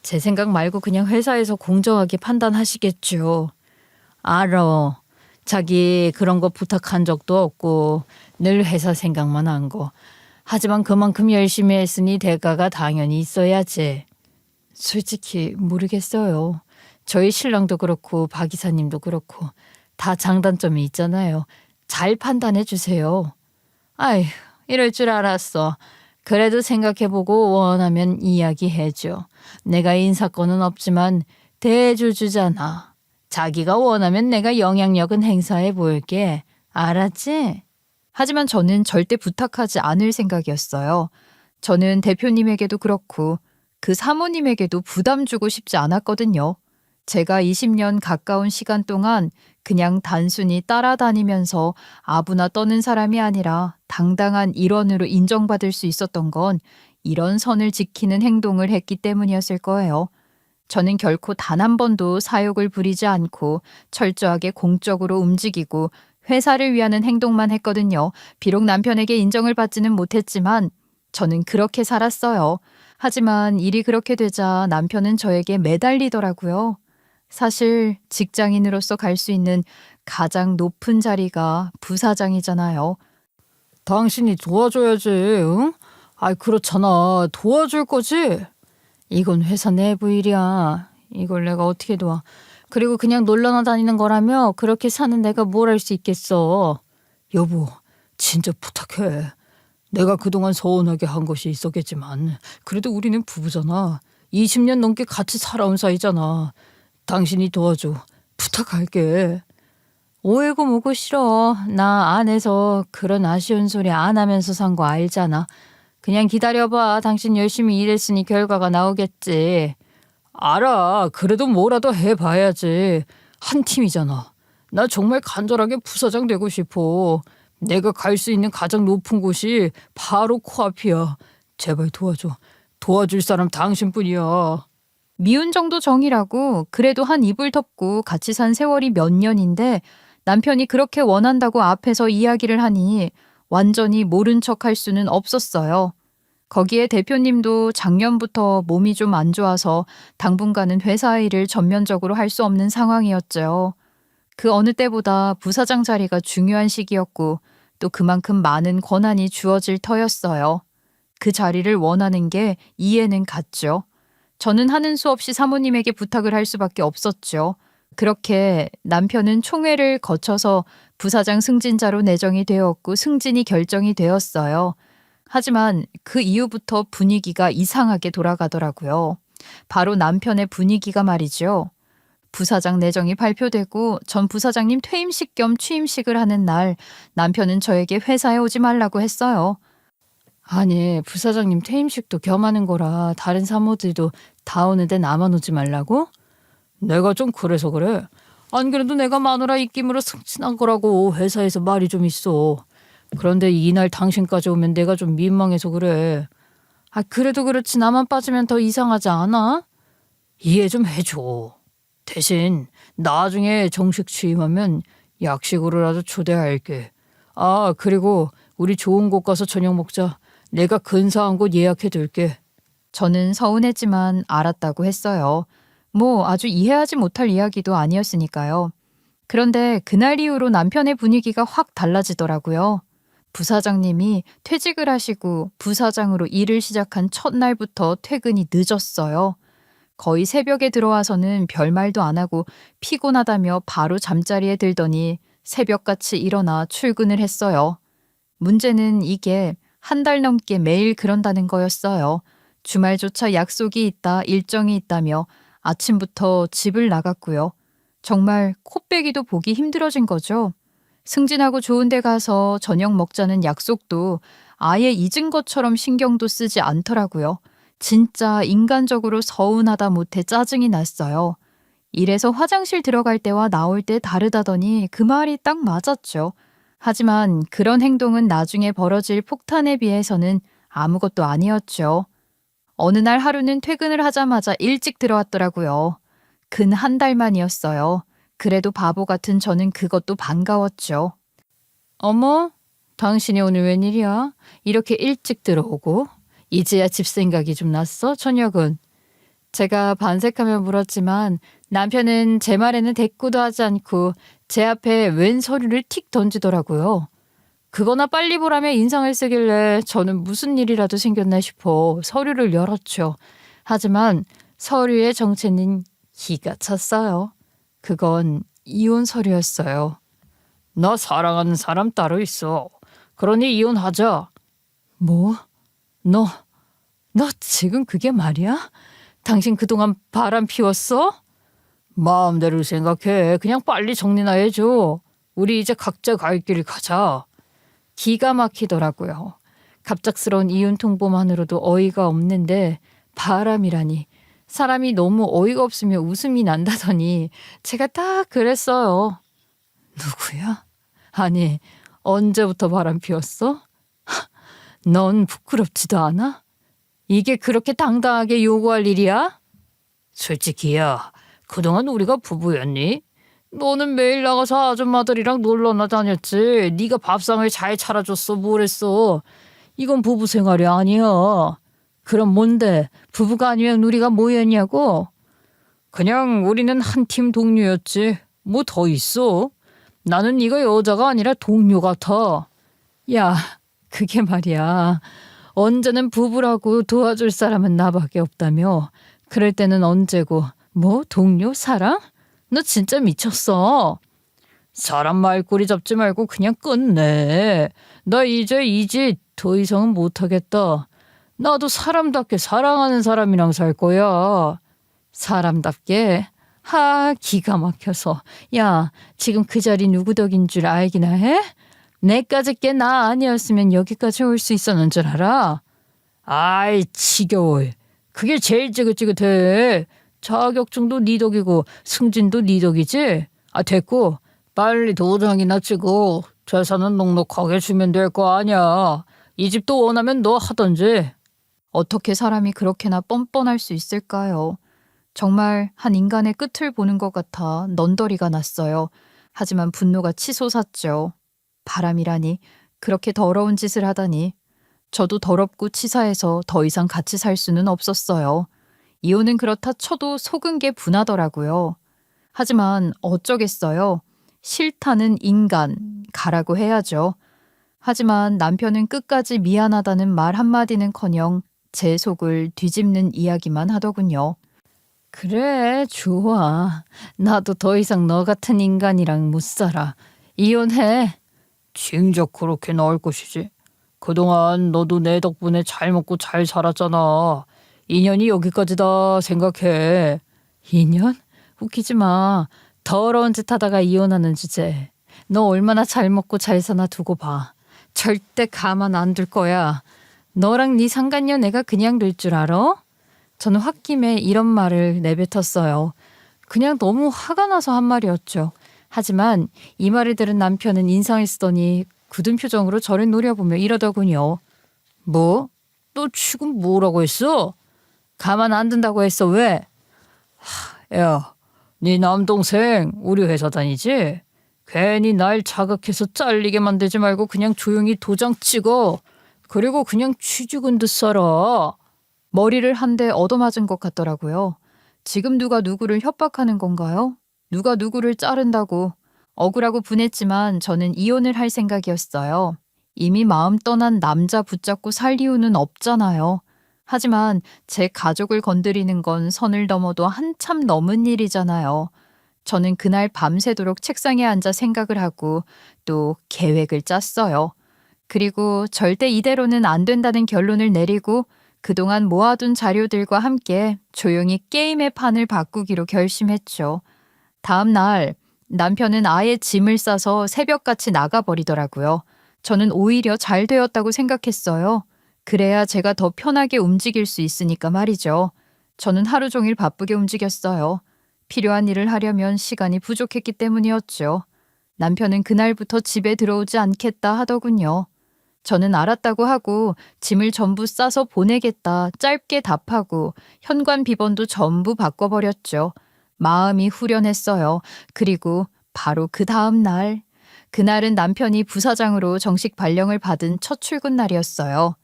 제 생각 말고 그냥 회사에서 공정하게 판단하시겠죠. 알아. 자기 그런 거 부탁한 적도 없고 늘 회사 생각만 한 거. 하지만 그만큼 열심히 했으니 대가가 당연히 있어야지. 솔직히 모르겠어요. 저희 신랑도 그렇고 박 이사님도 그렇고 다 장단점이 있잖아요. 잘 판단해 주세요. 아휴, 이럴 줄 알았어. 그래도 생각해보고 원하면 이야기해줘. 내가 인사권은 없지만 대주주잖아. 자기가 원하면 내가 영향력은 행사해 볼게. 알았지? 하지만 저는 절대 부탁하지 않을 생각이었어요. 저는 대표님에게도 그렇고 그 사모님에게도 부담 주고 싶지 않았거든요. 제가 20년 가까운 시간 동안 그냥 단순히 따라다니면서 아부나 떠는 사람이 아니라 당당한 일원으로 인정받을 수 있었던 건 이런 선을 지키는 행동을 했기 때문이었을 거예요. 저는 결코 단 한 번도 사욕을 부리지 않고 철저하게 공적으로 움직이고 회사를 위하는 행동만 했거든요. 비록 남편에게 인정을 받지는 못했지만 저는 그렇게 살았어요. 하지만 일이 그렇게 되자 남편은 저에게 매달리더라고요. 사실 직장인으로서 갈 수 있는 가장 높은 자리가 부사장이잖아요. 당신이 도와줘야지, 응? 아이, 그렇잖아. 도와줄 거지? 이건 회사 내부 일이야. 이걸 내가 어떻게 도와. 그리고 그냥 놀러나 다니는 거라며 그렇게 사는 내가 뭘 할 수 있겠어. 여보, 진짜 부탁해. 내가 그동안 서운하게 한 것이 있었겠지만 그래도 우리는 부부잖아. 20년 넘게 같이 살아온 사이잖아. 당신이 도와줘. 부탁할게. 오해고 뭐고 싫어. 나 안에서 그런 아쉬운 소리 안 하면서 산 거 알잖아. 그냥 기다려봐. 당신 열심히 일했으니 결과가 나오겠지. 알아. 그래도 뭐라도 해봐야지. 한 팀이잖아. 나 정말 간절하게 부사장 되고 싶어. 내가 갈 수 있는 가장 높은 곳이 바로 코앞이야. 제발 도와줘. 도와줄 사람 당신뿐이야. 미운 정도 정이라고 그래도 한 이불 덮고 같이 산 세월이 몇 년인데 남편이 그렇게 원한다고 앞에서 이야기를 하니 완전히 모른 척 할 수는 없었어요. 거기에 대표님도 작년부터 몸이 좀 안 좋아서 당분간은 회사 일을 전면적으로 할 수 없는 상황이었죠. 그 어느 때보다 부사장 자리가 중요한 시기였고 또 그만큼 많은 권한이 주어질 터였어요. 그 자리를 원하는 게 이해는 갔죠. 저는 하는 수 없이 사모님에게 부탁을 할 수밖에 없었죠. 그렇게 남편은 총회를 거쳐서 부사장 승진자로 내정이 되었고 승진이 결정이 되었어요. 하지만 그 이후부터 분위기가 이상하게 돌아가더라고요. 바로 남편의 분위기가 말이죠. 부사장 내정이 발표되고 전 부사장님 퇴임식 겸 취임식을 하는 날 남편은 저에게 회사에 오지 말라고 했어요. 아니, 부사장님 퇴임식도 겸하는 거라 다른 사모들도 다 오는데 나만 오지 말라고? 내가 좀 그래서 그래. 안 그래도 내가 마누라 입김으로 승진한 거라고 회사에서 말이 좀 있어. 그런데 이날 당신까지 오면 내가 좀 민망해서 그래. 아, 그래도 그렇지 나만 빠지면 더 이상하지 않아? 이해 좀 해줘. 대신 나중에 정식 취임하면 약식으로라도 초대할게. 아, 그리고 우리 좋은 곳 가서 저녁 먹자. 내가 근사한 곳 예약해둘게. 저는 서운했지만 알았다고 했어요. 뭐 아주 이해하지 못할 이야기도 아니었으니까요. 그런데 그날 이후로 남편의 분위기가 확 달라지더라고요. 부사장님이 퇴직을 하시고 부사장으로 일을 시작한 첫날부터 퇴근이 늦었어요. 거의 새벽에 들어와서는 별말도 안 하고 피곤하다며 바로 잠자리에 들더니 새벽같이 일어나 출근을 했어요. 문제는 이게 한 달 넘게 매일 그런다는 거였어요. 주말조차 약속이 있다, 일정이 있다며 아침부터 집을 나갔고요. 정말 코빼기도 보기 힘들어진 거죠. 승진하고 좋은 데 가서 저녁 먹자는 약속도 아예 잊은 것처럼 신경도 쓰지 않더라고요. 진짜 인간적으로 서운하다 못해 짜증이 났어요. 이래서 화장실 들어갈 때와 나올 때 다르다더니 그 말이 딱 맞았죠. 하지만 그런 행동은 나중에 벌어질 폭탄에 비해서는 아무것도 아니었죠. 어느 날 하루는 퇴근을 하자마자 일찍 들어왔더라고요. 근 한 달 만이었어요. 그래도 바보 같은 저는 그것도 반가웠죠. 어머, 당신이 오늘 웬일이야? 이렇게 일찍 들어오고? 이제야 집 생각이 좀 났어, 저녁은? 제가 반색하며 물었지만 남편은 제 말에는 대꾸도 하지 않고 제 앞에 웬 서류를 틱 던지더라고요. 그거나 빨리 보라며 인상을 쓰길래 저는 무슨 일이라도 생겼나 싶어 서류를 열었죠. 하지만 서류의 정체는 기가 찼어요. 그건 이혼 서류였어요. 나 사랑하는 사람 따로 있어. 그러니 이혼하자. 뭐? 너 지금 그게 말이야? 당신 그동안 바람 피웠어? 마음대로 생각해. 그냥 빨리 정리나 해줘. 우리 이제 각자 갈 길 가자. 기가 막히더라고요. 갑작스러운 이혼 통보만으로도 어이가 없는데 바람이라니. 사람이 너무 어이가 없으면 웃음이 난다더니 제가 딱 그랬어요. 누구야? 아니, 언제부터 바람 피웠어? 넌 부끄럽지도 않아? 이게 그렇게 당당하게 요구할 일이야? 솔직히야, 그동안 우리가 부부였니? 너는 매일 나가서 아줌마들이랑 놀러나 다녔지. 네가 밥상을 잘 차려줬어. 뭘 했어. 이건 부부 생활이 아니야. 그럼 뭔데? 부부가 아니면 우리가 뭐였냐고? 그냥 우리는 한 팀 동료였지. 뭐 더 있어? 나는 네가 여자가 아니라 동료 같아. 야, 그게 말이야. 언제는 부부라고 도와줄 사람은 나밖에 없다며. 그럴 때는 언제고. 뭐 동료? 사랑? 너 진짜 미쳤어. 사람 말꼬리 잡지 말고 그냥 끝내. 나 이제 이 짓 더 이상은 못하겠다. 나도 사람답게 사랑하는 사람이랑 살 거야. 사람답게? 하, 기가 막혀서. 야, 지금 그 자리 누구 덕인 줄 알기나 해? 내까지 게 나 아니었으면 여기까지 올 수 있었는 줄 알아? 아이, 지겨워. 그게 제일 지긋지긋해. 자격증도 네 덕이고 승진도 네 덕이지? 아, 됐고 빨리 도장이나 찍고 재산은 넉넉하게 주면 될 거 아니야. 이 집도 원하면 너 하던지. 어떻게 사람이 그렇게나 뻔뻔할 수 있을까요? 정말 한 인간의 끝을 보는 것 같아 넌더리가 났어요. 하지만 분노가 치솟았죠. 바람이라니, 그렇게 더러운 짓을 하다니. 저도 더럽고 치사해서 더 이상 같이 살 수는 없었어요. 이혼은 그렇다 쳐도 속은 게 분하더라고요. 하지만 어쩌겠어요. 싫다는 인간, 가라고 해야죠. 하지만 남편은 끝까지 미안하다는 말 한마디는커녕 제 속을 뒤집는 이야기만 하더군요. 그래, 좋아. 나도 더 이상 너 같은 인간이랑 못 살아. 이혼해. 진작 그렇게 나을 것이지. 그동안 너도 내 덕분에 잘 먹고 잘 살았잖아. 인연이 여기까지다 생각해. 인연? 웃기지 마. 더러운 짓 하다가 이혼하는 주제. 너 얼마나 잘 먹고 잘 사나 두고 봐. 절대 가만 안 둘 거야. 너랑 네 상간녀 내가 그냥 둘 줄 알아? 저는 홧김에 이런 말을 내뱉었어요. 그냥 너무 화가 나서 한 말이었죠. 하지만 이 말을 들은 남편은 인상을 쓰더니 굳은 표정으로 저를 노려보며 이러더군요. 뭐? 너 지금 뭐라고 했어? 가만 안 둔다고 했어. 왜? 야, 네 남동생 우리 회사 다니지? 괜히 날 자극해서 잘리게 만들지 말고 그냥 조용히 도장 찍어. 그리고 그냥 취직은 듯 살아. 머리를 한 대 얻어맞은 것 같더라고요. 지금 누가 누구를 협박하는 건가요? 누가 누구를 자른다고. 억울하고 분했지만 저는 이혼을 할 생각이었어요. 이미 마음 떠난 남자 붙잡고 살 이유는 없잖아요. 하지만 제 가족을 건드리는 건 선을 넘어도 한참 넘은 일이잖아요. 저는 그날 밤새도록 책상에 앉아 생각을 하고 또 계획을 짰어요. 그리고 절대 이대로는 안 된다는 결론을 내리고 그동안 모아둔 자료들과 함께 조용히 게임의 판을 바꾸기로 결심했죠. 다음 날 남편은 아예 짐을 싸서 새벽같이 나가버리더라고요. 저는 오히려 잘 되었다고 생각했어요. 그래야 제가 더 편하게 움직일 수 있으니까 말이죠. 저는 하루 종일 바쁘게 움직였어요. 필요한 일을 하려면 시간이 부족했기 때문이었죠. 남편은 그날부터 집에 들어오지 않겠다 하더군요. 저는 알았다고 하고 짐을 전부 싸서 보내겠다 짧게 답하고 현관 비번도 전부 바꿔버렸죠. 마음이 후련했어요. 그리고 바로 그 다음 날, 그날은 남편이 부사장으로 정식 발령을 받은 첫 출근 날이었어요.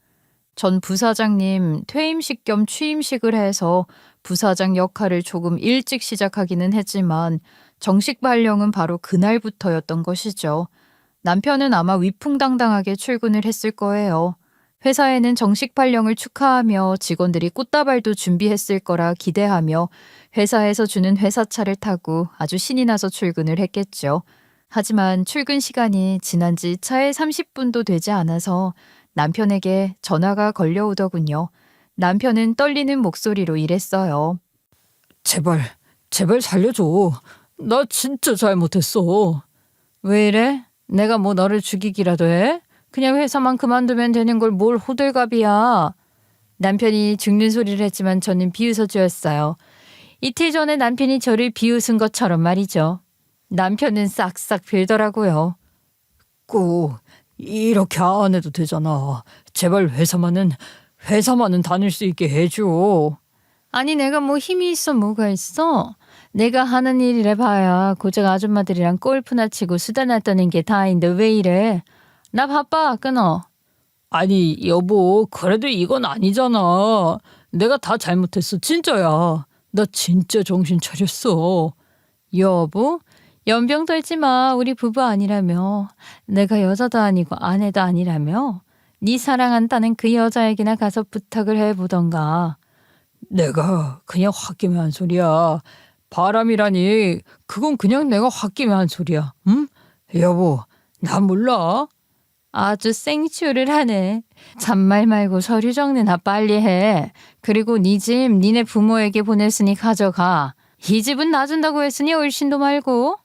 전 부사장님 퇴임식 겸 취임식을 해서 부사장 역할을 조금 일찍 시작하기는 했지만 정식 발령은 바로 그날부터였던 것이죠. 남편은 아마 위풍당당하게 출근을 했을 거예요. 회사에는 정식 발령을 축하하며 직원들이 꽃다발도 준비했을 거라 기대하며 회사에서 주는 회사차를 타고 아주 신이 나서 출근을 했겠죠. 하지만 출근 시간이 지난 지 차에 30분도 되지 않아서 남편에게 전화가 걸려오더군요. 남편은 떨리는 목소리로 이랬어요. 제발 살려줘. 나 진짜 잘못했어. 왜 이래? 내가 뭐 너를 죽이기라도 해? 그냥 회사만 그만두면 되는 걸 뭘 호들갑이야. 남편이 죽는 소리를 했지만 저는 비웃어주었어요. 이틀 전에 남편이 저를 비웃은 것처럼 말이죠. 남편은 싹싹 빌더라고요. 꼭 이렇게 안 해도 되잖아. 제발 회사만은 다닐 수 있게 해줘. 아니 내가 뭐 힘이 있어 뭐가 있어? 내가 하는 일이래 봐야 고작 아줌마들이랑 골프나 치고 수다나 떠는 게 다인데 왜 이래? 나 바빠 끊어. 아니 여보 그래도 이건 아니잖아. 내가 다 잘못했어 진짜야. 나 진짜 정신 차렸어. 여보? 연병 떨지 마. 우리 부부 아니라며. 내가 여자도 아니고 아내도 아니라며. 네 사랑한다는 그 여자에게나 가서 부탁을 해보던가. 내가 그냥 홧김에 한 소리야. 바람이라니 그건 그냥 내가 홧김에 한 소리야. 응? 여보 나 몰라. 아주 생쇼를 하네. 잔말 말고 서류 정리나 빨리 해. 그리고 네 집 니네 부모에게 보냈으니 가져가. 이 집은 놔준다고 했으니 얼씬도 말고.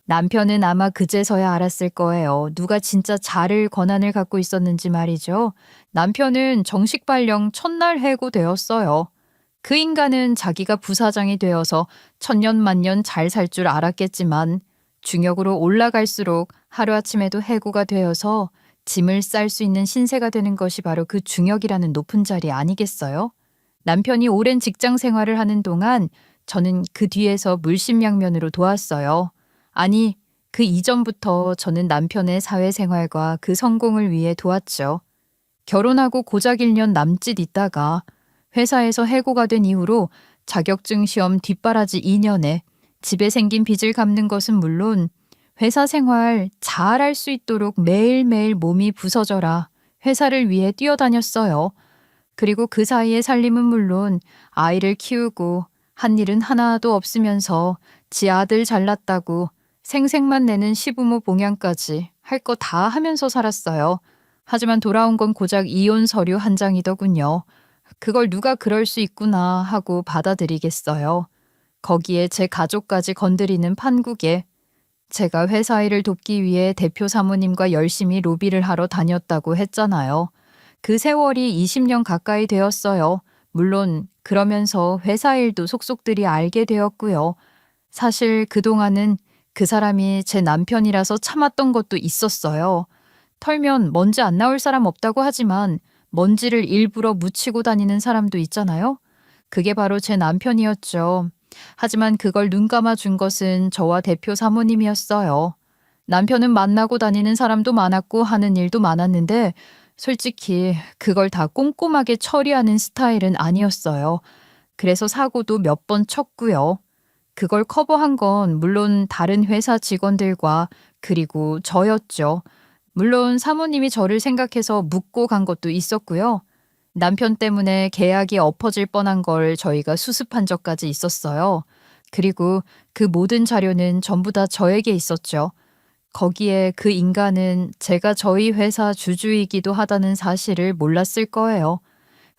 남편은 아마 그제서야 알았을 거예요. 누가 진짜 자를 권한을 갖고 있었는지 말이죠. 남편은 정식 발령 첫날 해고되었어요. 그 인간은 자기가 부사장이 되어서 천년만년 잘 살 줄 알았겠지만 중역으로 올라갈수록 하루아침에도 해고가 되어서 짐을 쌀 수 있는 신세가 되는 것이 바로 그 중역이라는 높은 자리 아니겠어요? 남편이 오랜 직장 생활을 하는 동안 저는 그 뒤에서 물심양면으로 도왔어요. 아니, 그 이전부터 저는 남편의 사회생활과 그 성공을 위해 도왔죠. 결혼하고 고작 1년 남짓 있다가 회사에서 해고가 된 이후로 자격증 시험 뒷바라지 2년에 집에 생긴 빚을 갚는 것은 물론 회사 생활 잘할 수 있도록 매일매일 몸이 부서져라 회사를 위해 뛰어다녔어요. 그리고 그 사이의 살림은 물론 아이를 키우고 한 일은 하나도 없으면서 지 아들 잘났다고 생색만 내는 시부모 봉양까지 할 거 다 하면서 살았어요. 하지만 돌아온 건 고작 이혼 서류 한 장이더군요. 그걸 누가 그럴 수 있구나 하고 받아들이겠어요. 거기에 제 가족까지 건드리는 판국에 제가 회사 일을 돕기 위해 대표 사모님과 열심히 로비를 하러 다녔다고 했잖아요. 그 세월이 20년 가까이 되었어요. 물론 그러면서 회사 일도 속속들이 알게 되었고요. 사실 그동안은 그 사람이 제 남편이라서 참았던 것도 있었어요. 털면 먼지 안 나올 사람 없다고 하지만 먼지를 일부러 묻히고 다니는 사람도 있잖아요. 그게 바로 제 남편이었죠. 하지만 그걸 눈 감아 준 것은 저와 대표 사모님이었어요. 남편은 만나고 다니는 사람도 많았고 하는 일도 많았는데 솔직히 그걸 다 꼼꼼하게 처리하는 스타일은 아니었어요. 그래서 사고도 몇 번 쳤고요. 그걸 커버한 건 물론 다른 회사 직원들과 그리고 저였죠. 물론 사모님이 저를 생각해서 묻고 간 것도 있었고요. 남편 때문에 계약이 엎어질 뻔한 걸 저희가 수습한 적까지 있었어요. 그리고 그 모든 자료는 전부 다 저에게 있었죠. 거기에 그 인간은 제가 저희 회사 주주이기도 하다는 사실을 몰랐을 거예요.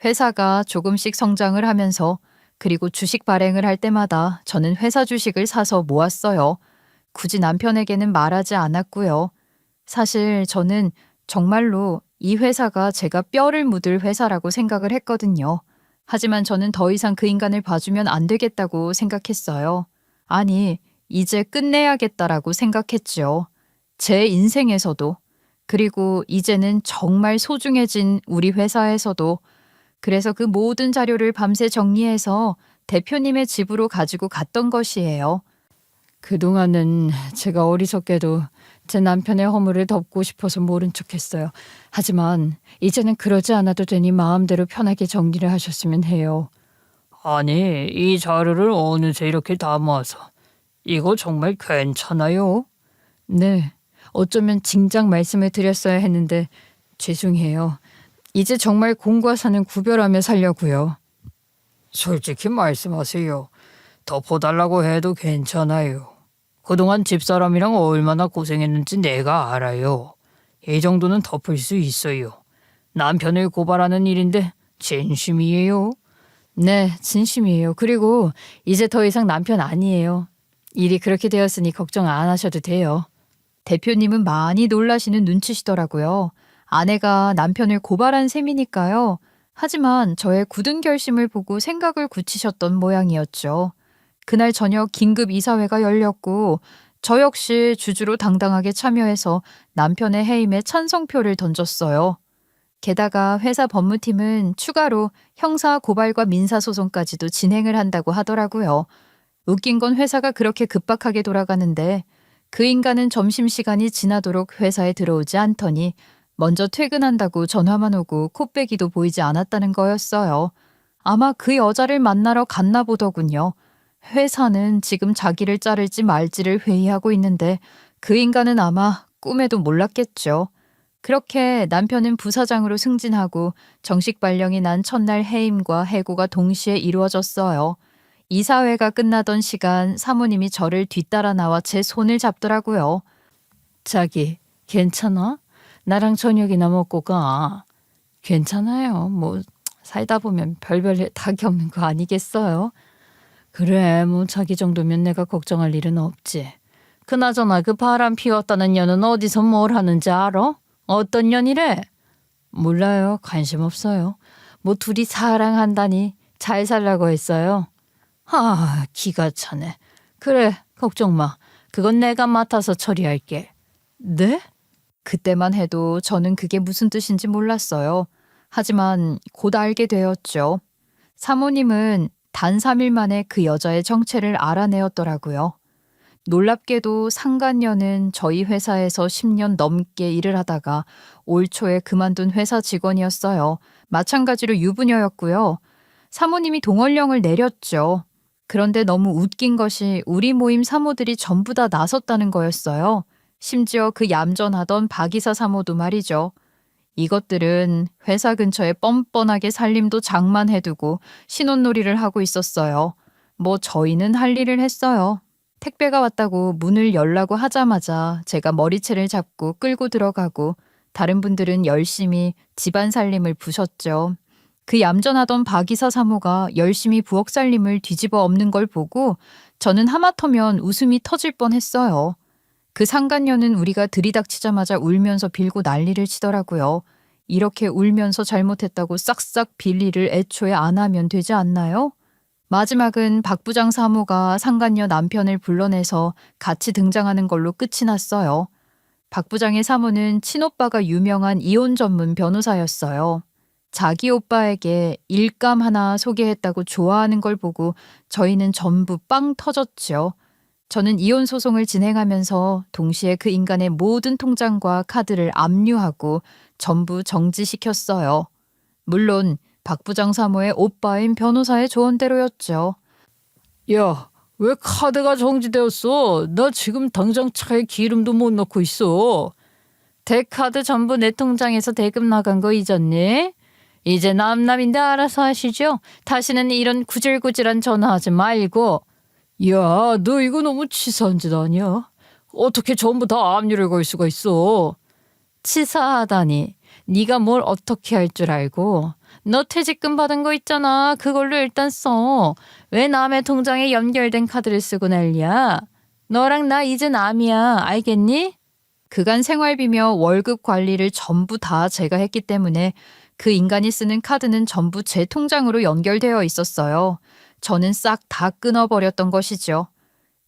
회사가 조금씩 성장을 하면서 그리고 주식 발행을 할 때마다 저는 회사 주식을 사서 모았어요. 굳이 남편에게는 말하지 않았고요. 사실 저는 정말로 이 회사가 제가 뼈를 묻을 회사라고 생각을 했거든요. 하지만 저는 더 이상 그 인간을 봐주면 안 되겠다고 생각했어요. 아니, 이제 끝내야겠다라고 생각했죠. 제 인생에서도, 그리고 이제는 정말 소중해진 우리 회사에서도. 그래서 그 모든 자료를 밤새 정리해서 대표님의 집으로 가지고 갔던 것이에요. 그동안은 제가 어리석게도 제 남편의 허물을 덮고 싶어서 모른 척했어요. 하지만 이제는 그러지 않아도 되니 마음대로 편하게 정리를 하셨으면 해요. 아니, 이 자료를 어느새 이렇게 다 모아서 이거 정말 괜찮아요? 네, 어쩌면 진작 말씀을 드렸어야 했는데 죄송해요. 이제 정말 공과 사는 구별하며 살려고요. 솔직히 말씀하세요. 덮어달라고 해도 괜찮아요. 그동안 집사람이랑 얼마나 고생했는지 내가 알아요. 이 정도는 덮을 수 있어요. 남편을 고발하는 일인데 진심이에요. 네, 진심이에요. 그리고 이제 더 이상 남편 아니에요. 일이 그렇게 되었으니 걱정 안 하셔도 돼요. 대표님은 많이 놀라시는 눈치시더라고요. 아내가 남편을 고발한 셈이니까요. 하지만 저의 굳은 결심을 보고 생각을 굳히셨던 모양이었죠. 그날 저녁 긴급 이사회가 열렸고 저 역시 주주로 당당하게 참여해서 남편의 해임에 찬성표를 던졌어요. 게다가 회사 법무팀은 추가로 형사 고발과 민사소송까지도 진행을 한다고 하더라고요. 웃긴 건 회사가 그렇게 급박하게 돌아가는데 그 인간은 점심시간이 지나도록 회사에 들어오지 않더니 먼저 퇴근한다고 전화만 오고 코빼기도 보이지 않았다는 거였어요. 아마 그 여자를 만나러 갔나 보더군요. 회사는 지금 자기를 자를지 말지를 회의하고 있는데 그 인간은 아마 꿈에도 몰랐겠죠. 그렇게 남편은 부사장으로 승진하고 정식 발령이 난 첫날 해임과 해고가 동시에 이루어졌어요. 이사회가 끝나던 시간 사모님이 저를 뒤따라 나와 제 손을 잡더라고요. 자기, 괜찮아? 나랑 저녁이나 먹고 가. 괜찮아요. 뭐 살다 보면 별별 닭이 없는 거 아니겠어요? 그래, 뭐 자기 정도면 내가 걱정할 일은 없지. 그나저나 그 바람 피웠다는 년은 어디서 뭘 하는지 알아? 어떤 년이래? 몰라요. 관심 없어요. 뭐 둘이 사랑한다니 잘 살라고 했어요. 기가 차네. 그래, 걱정 마. 그건 내가 맡아서 처리할게. 네? 그때만 해도 저는 그게 무슨 뜻인지 몰랐어요. 하지만 곧 알게 되었죠. 사모님은 단 3일 만에 그 여자의 정체를 알아내었더라고요. 놀랍게도 상간녀는 저희 회사에서 10년 넘게 일을 하다가 올 초에 그만둔 회사 직원이었어요. 마찬가지로 유부녀였고요. 사모님이 동원령을 내렸죠. 그런데 너무 웃긴 것이 우리 모임 사모들이 전부 다 나섰다는 거였어요. 심지어 그 얌전하던 박이사 사모도 말이죠. 이것들은 회사 근처에 뻔뻔하게 살림도 장만해두고 신혼놀이를 하고 있었어요. 뭐 저희는 할 일을 했어요. 택배가 왔다고 문을 열라고 하자마자 제가 머리채를 잡고 끌고 들어가고 다른 분들은 열심히 집안 살림을 부셨죠. 그 얌전하던 박이사 사모가 열심히 부엌 살림을 뒤집어 엎는 걸 보고 저는 하마터면 웃음이 터질 뻔했어요. 그 상간녀는 우리가 들이닥치자마자 울면서 빌고 난리를 치더라고요. 이렇게 울면서 잘못했다고 싹싹 빌리를 애초에 안 하면 되지 않나요? 마지막은 박 부장 사모가 상간녀 남편을 불러내서 같이 등장하는 걸로 끝이 났어요. 박 부장의 사모는 친오빠가 유명한 이혼 전문 변호사였어요. 자기 오빠에게 일감 하나 소개했다고 좋아하는 걸 보고 저희는 전부 빵 터졌죠. 저는 이혼 소송을 진행하면서 동시에 그 인간의 모든 통장과 카드를 압류하고 전부 정지시켰어요. 물론 박 부장 사모의 오빠인 변호사의 조언대로였죠. 야, 왜 카드가 정지되었어? 나 지금 당장 차에 기름도 못 넣고 있어. 대카드 전부 내 통장에서 대금 나간 거 잊었니? 이제 남남인데 알아서 하시죠. 다시는 이런 구질구질한 전화하지 말고. 야, 너 이거 너무 치사한 짓 아니야? 어떻게 전부 다 압류를 걸 수가 있어? 치사하다니. 네가 뭘 어떻게 할 줄 알고. 너 퇴직금 받은 거 있잖아. 그걸로 일단 써. 왜 남의 통장에 연결된 카드를 쓰고 난리야? 너랑 나 이제 남이야. 알겠니? 그간 생활비며 월급 관리를 전부 다 제가 했기 때문에 그 인간이 쓰는 카드는 전부 제 통장으로 연결되어 있었어요. 저는 싹 다 끊어버렸던 것이죠.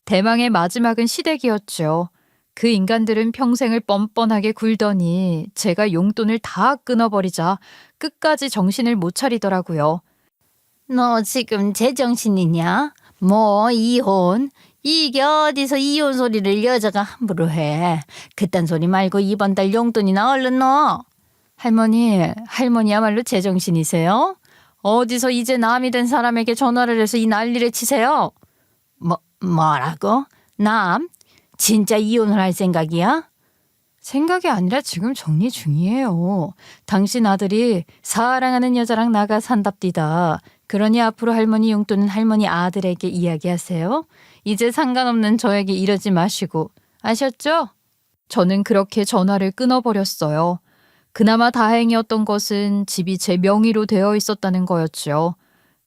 대망의 마지막은 시댁이었죠. 그 인간들은 평생을 뻔뻔하게 굴더니 제가 용돈을 다 끊어버리자 끝까지 정신을 못 차리더라고요. 너 지금 제정신이냐? 뭐 이혼? 이게 어디서 이혼 소리를 여자가 함부로 해. 그딴 소리 말고 이번 달 용돈이나 얼른 넣어. 할머니야말로 제정신이세요? 어디서 이제 남이 된 사람에게 전화를 해서 이 난리를 치세요? 뭐라고? 남? 진짜 이혼을 할 생각이야? 생각이 아니라 지금 정리 중이에요. 당신 아들이 사랑하는 여자랑 나가 산답디다. 그러니 앞으로 할머니 용돈은 할머니 아들에게 이야기하세요. 이제 상관없는 저에게 이러지 마시고. 아셨죠? 저는 그렇게 전화를 끊어버렸어요. 그나마 다행이었던 것은 집이 제 명의로 되어 있었다는 거였죠.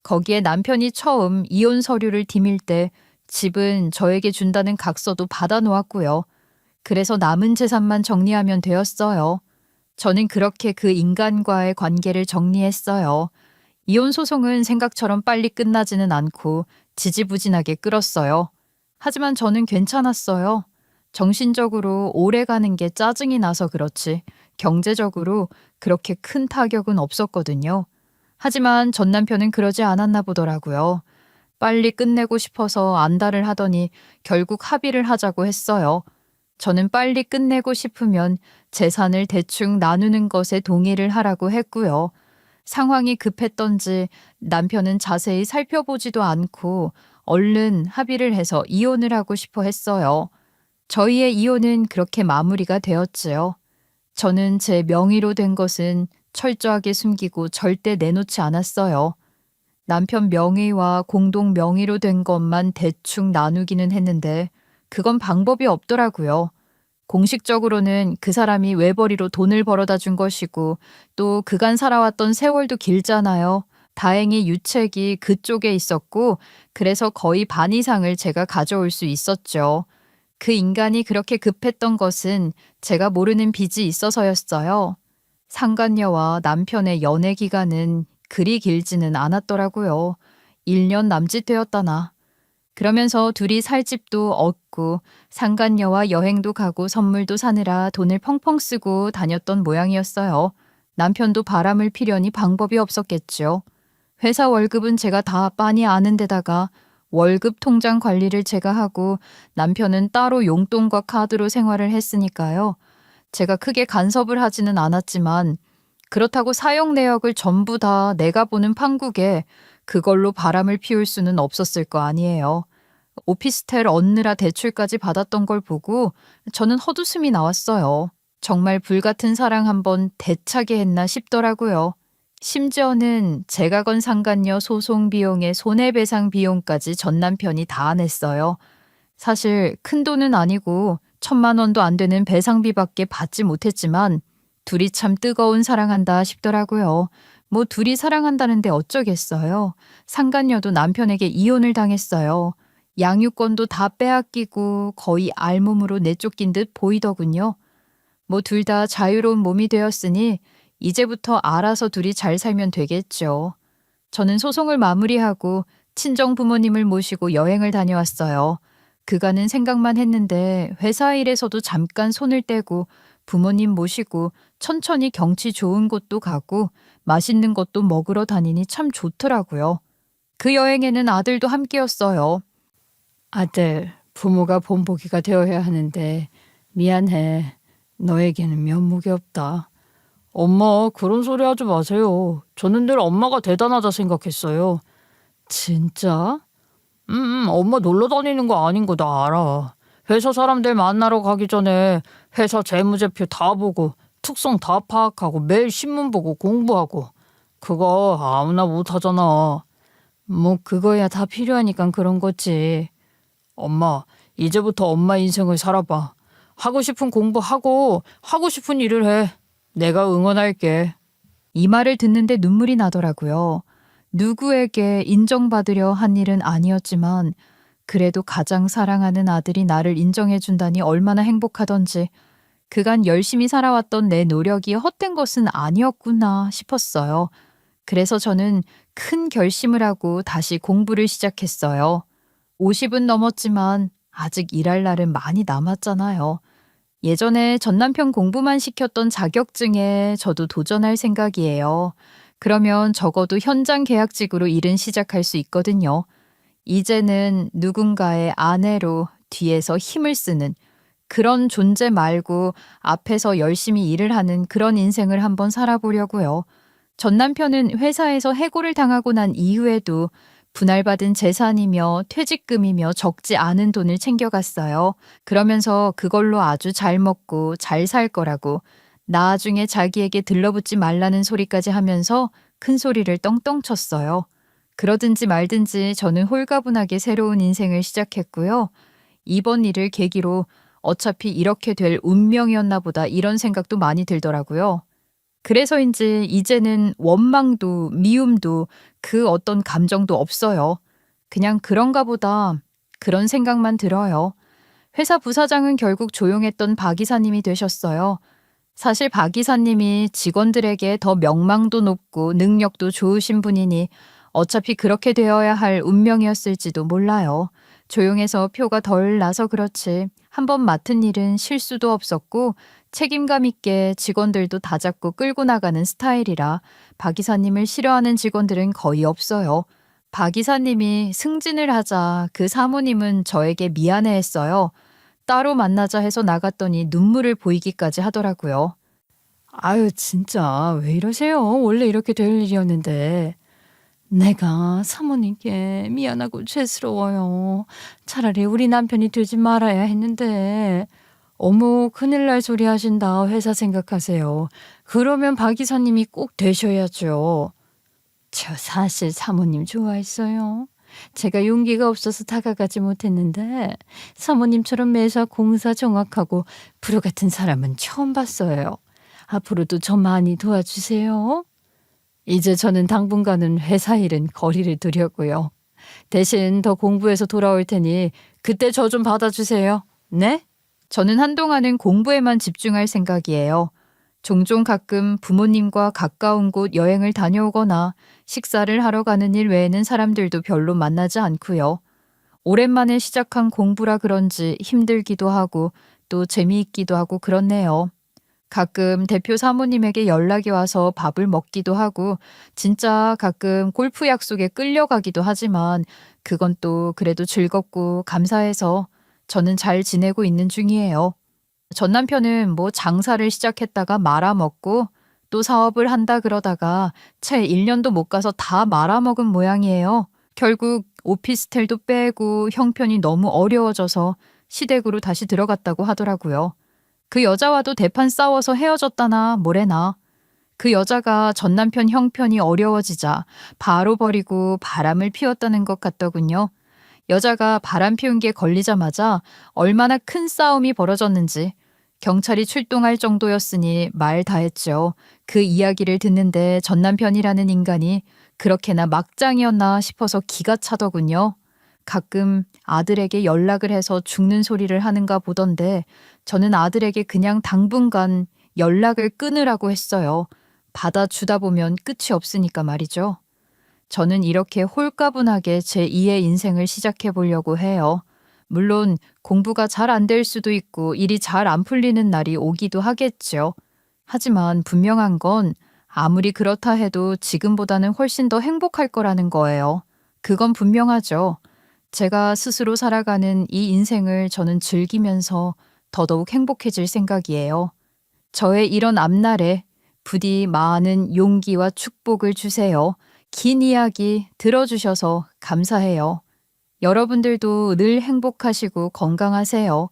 거기에 남편이 처음 이혼 서류를 디밀 때 집은 저에게 준다는 각서도 받아놓았고요. 그래서 남은 재산만 정리하면 되었어요. 저는 그렇게 그 인간과의 관계를 정리했어요. 이혼 소송은 생각처럼 빨리 끝나지는 않고 지지부진하게 끌었어요. 하지만 저는 괜찮았어요. 정신적으로 오래 가는 게 짜증이 나서 그렇지 경제적으로 그렇게 큰 타격은 없었거든요. 하지만 전 남편은 그러지 않았나 보더라고요. 빨리 끝내고 싶어서 안달을 하더니 결국 합의를 하자고 했어요. 저는 빨리 끝내고 싶으면 재산을 대충 나누는 것에 동의를 하라고 했고요. 상황이 급했던지 남편은 자세히 살펴보지도 않고 얼른 합의를 해서 이혼을 하고 싶어 했어요. 저희의 이혼은 그렇게 마무리가 되었지요. 저는 제 명의로 된 것은 철저하게 숨기고 절대 내놓지 않았어요. 남편 명의와 공동 명의로 된 것만 대충 나누기는 했는데 그건 방법이 없더라고요. 공식적으로는 그 사람이 외벌이로 돈을 벌어다 준 것이고 또 그간 살아왔던 세월도 길잖아요. 다행히 유책이 그쪽에 있었고 그래서 거의 반 이상을 제가 가져올 수 있었죠. 그 인간이 그렇게 급했던 것은 제가 모르는 빚이 있어서였어요. 상간녀와 남편의 연애 기간은 그리 길지는 않았더라고요. 1년 남짓 되었다나. 그러면서 둘이 살 집도 얻고 상간녀와 여행도 가고 선물도 사느라 돈을 펑펑 쓰고 다녔던 모양이었어요. 남편도 바람을 피려니 방법이 없었겠죠. 회사 월급은 제가 다 빤히 아는 데다가 월급 통장 관리를 제가 하고 남편은 따로 용돈과 카드로 생활을 했으니까요. 제가 크게 간섭을 하지는 않았지만 그렇다고 사용 내역을 전부 다 내가 보는 판국에 그걸로 바람을 피울 수는 없었을 거 아니에요. 오피스텔 얻느라 대출까지 받았던 걸 보고 저는 헛웃음이 나왔어요. 정말 불같은 사랑 한번 대차게 했나 싶더라고요. 심지어는 제가 건 상간녀 소송 비용에 손해배상 비용까지 전 남편이 다 냈어요. 사실 큰 돈은 아니고 1,000만 원도 안 되는 배상비밖에 받지 못했지만 둘이 참 뜨거운 사랑한다 싶더라고요. 뭐 둘이 사랑한다는데 어쩌겠어요. 상간녀도 남편에게 이혼을 당했어요. 양육권도 다 빼앗기고 거의 알몸으로 내쫓긴 듯 보이더군요. 뭐 둘 다 자유로운 몸이 되었으니 이제부터 알아서 둘이 잘 살면 되겠죠. 저는 소송을 마무리하고 친정 부모님을 모시고 여행을 다녀왔어요. 그간은 생각만 했는데 회사 일에서도 잠깐 손을 떼고 부모님 모시고 천천히 경치 좋은 곳도 가고 맛있는 것도 먹으러 다니니 참 좋더라고요. 그 여행에는 아들도 함께였어요. 아들, 부모가 본보기가 되어야 하는데 미안해. 너에게는 면목이 없다. 엄마, 그런 소리 하지 마세요. 저는 늘 엄마가 대단하다 생각했어요. 진짜? 엄마 놀러 다니는 거 아닌 거 나 알아. 회사 사람들 만나러 가기 전에 회사 재무제표 다 보고 특성 다 파악하고 매일 신문 보고 공부하고 그거 아무나 못 하잖아. 뭐 그거야 다 필요하니까 그런 거지. 엄마, 이제부터 엄마 인생을 살아봐. 하고 싶은 공부하고 하고 싶은 일을 해. 내가 응원할게. 이 말을 듣는데 눈물이 나더라고요. 누구에게 인정받으려 한 일은 아니었지만 그래도 가장 사랑하는 아들이 나를 인정해준다니 얼마나 행복하던지 그간 열심히 살아왔던 내 노력이 헛된 것은 아니었구나 싶었어요. 그래서 저는 큰 결심을 하고 다시 공부를 시작했어요. 50은 넘었지만 아직 일할 날은 많이 남았잖아요. 예전에 전남편 공부만 시켰던 자격증에 저도 도전할 생각이에요. 그러면 적어도 현장 계약직으로 일은 시작할 수 있거든요. 이제는 누군가의 아내로 뒤에서 힘을 쓰는 그런 존재 말고 앞에서 열심히 일을 하는 그런 인생을 한번 살아보려고요. 전 남편은 회사에서 해고를 당하고 난 이후에도 분할받은 재산이며 퇴직금이며 적지 않은 돈을 챙겨갔어요. 그러면서 그걸로 아주 잘 먹고 잘 살 거라고 나중에 자기에게 들러붙지 말라는 소리까지 하면서 큰 소리를 떵떵 쳤어요. 그러든지 말든지 저는 홀가분하게 새로운 인생을 시작했고요. 이번 일을 계기로 어차피 이렇게 될 운명이었나 보다 이런 생각도 많이 들더라고요. 그래서인지 이제는 원망도 미움도 그 어떤 감정도 없어요. 그냥 그런가 보다 그런 생각만 들어요. 회사 부사장은 결국 조용했던 박 이사님이 되셨어요. 사실 박 이사님이 직원들에게 더 명망도 높고 능력도 좋으신 분이니 어차피 그렇게 되어야 할 운명이었을지도 몰라요. 조용해서 표가 덜 나서 그렇지 한번 맡은 일은 실수도 없었고 책임감 있게 직원들도 다잡고 끌고 나가는 스타일이라 박 이사님을 싫어하는 직원들은 거의 없어요. 박 이사님이 승진을 하자 그 사모님은 저에게 미안해했어요. 따로 만나자 해서 나갔더니 눈물을 보이기까지 하더라고요. 아유, 진짜 왜 이러세요? 원래 이렇게 될 일이었는데. 내가 사모님께 미안하고 죄스러워요. 차라리 우리 남편이 되지 말아야 했는데. 어머, 큰일 날 소리 하신다. 회사 생각하세요. 그러면 박 이사님이 꼭 되셔야죠. 저 사실 사모님 좋아했어요. 제가 용기가 없어서 다가가지 못했는데 사모님처럼 매사 공사 정확하고 프로 같은 사람은 처음 봤어요. 앞으로도 저 많이 도와주세요. 이제 저는 당분간은 회사 일은 거리를 두려고요. 대신 더 공부해서 돌아올 테니 그때 저 좀 받아주세요. 네? 저는 한동안은 공부에만 집중할 생각이에요. 종종 가끔 부모님과 가까운 곳 여행을 다녀오거나 식사를 하러 가는 일 외에는 사람들도 별로 만나지 않고요. 오랜만에 시작한 공부라 그런지 힘들기도 하고 또 재미있기도 하고 그렇네요. 가끔 대표 사모님에게 연락이 와서 밥을 먹기도 하고 진짜 가끔 골프 약속에 끌려가기도 하지만 그건 또 그래도 즐겁고 감사해서 저는 잘 지내고 있는 중이에요. 전 남편은 뭐 장사를 시작했다가 말아먹고 또 사업을 한다 그러다가 채 1년도 못 가서 다 말아먹은 모양이에요. 결국 오피스텔도 빼고 형편이 너무 어려워져서 시댁으로 다시 들어갔다고 하더라고요. 그 여자와도 대판 싸워서 헤어졌다나 뭐래나. 그 여자가 전 남편 형편이 어려워지자 바로 버리고 바람을 피웠다는 것 같더군요. 여자가 바람 피운 게 걸리자마자 얼마나 큰 싸움이 벌어졌는지 경찰이 출동할 정도였으니 말 다했죠. 그 이야기를 듣는데 전 남편이라는 인간이 그렇게나 막장이었나 싶어서 기가 차더군요. 가끔 아들에게 연락을 해서 죽는 소리를 하는가 보던데 저는 아들에게 그냥 당분간 연락을 끊으라고 했어요. 받아주다 보면 끝이 없으니까 말이죠. 저는 이렇게 홀가분하게 제 2의 인생을 시작해 보려고 해요. 물론 공부가 잘 안 될 수도 있고 일이 잘 안 풀리는 날이 오기도 하겠죠. 하지만 분명한 건 아무리 그렇다 해도 지금보다는 훨씬 더 행복할 거라는 거예요. 그건 분명하죠. 제가 스스로 살아가는 이 인생을 저는 즐기면서 더더욱 행복해질 생각이에요. 저의 이런 앞날에 부디 많은 용기와 축복을 주세요. 긴 이야기 들어주셔서 감사해요. 여러분들도 늘 행복하시고 건강하세요.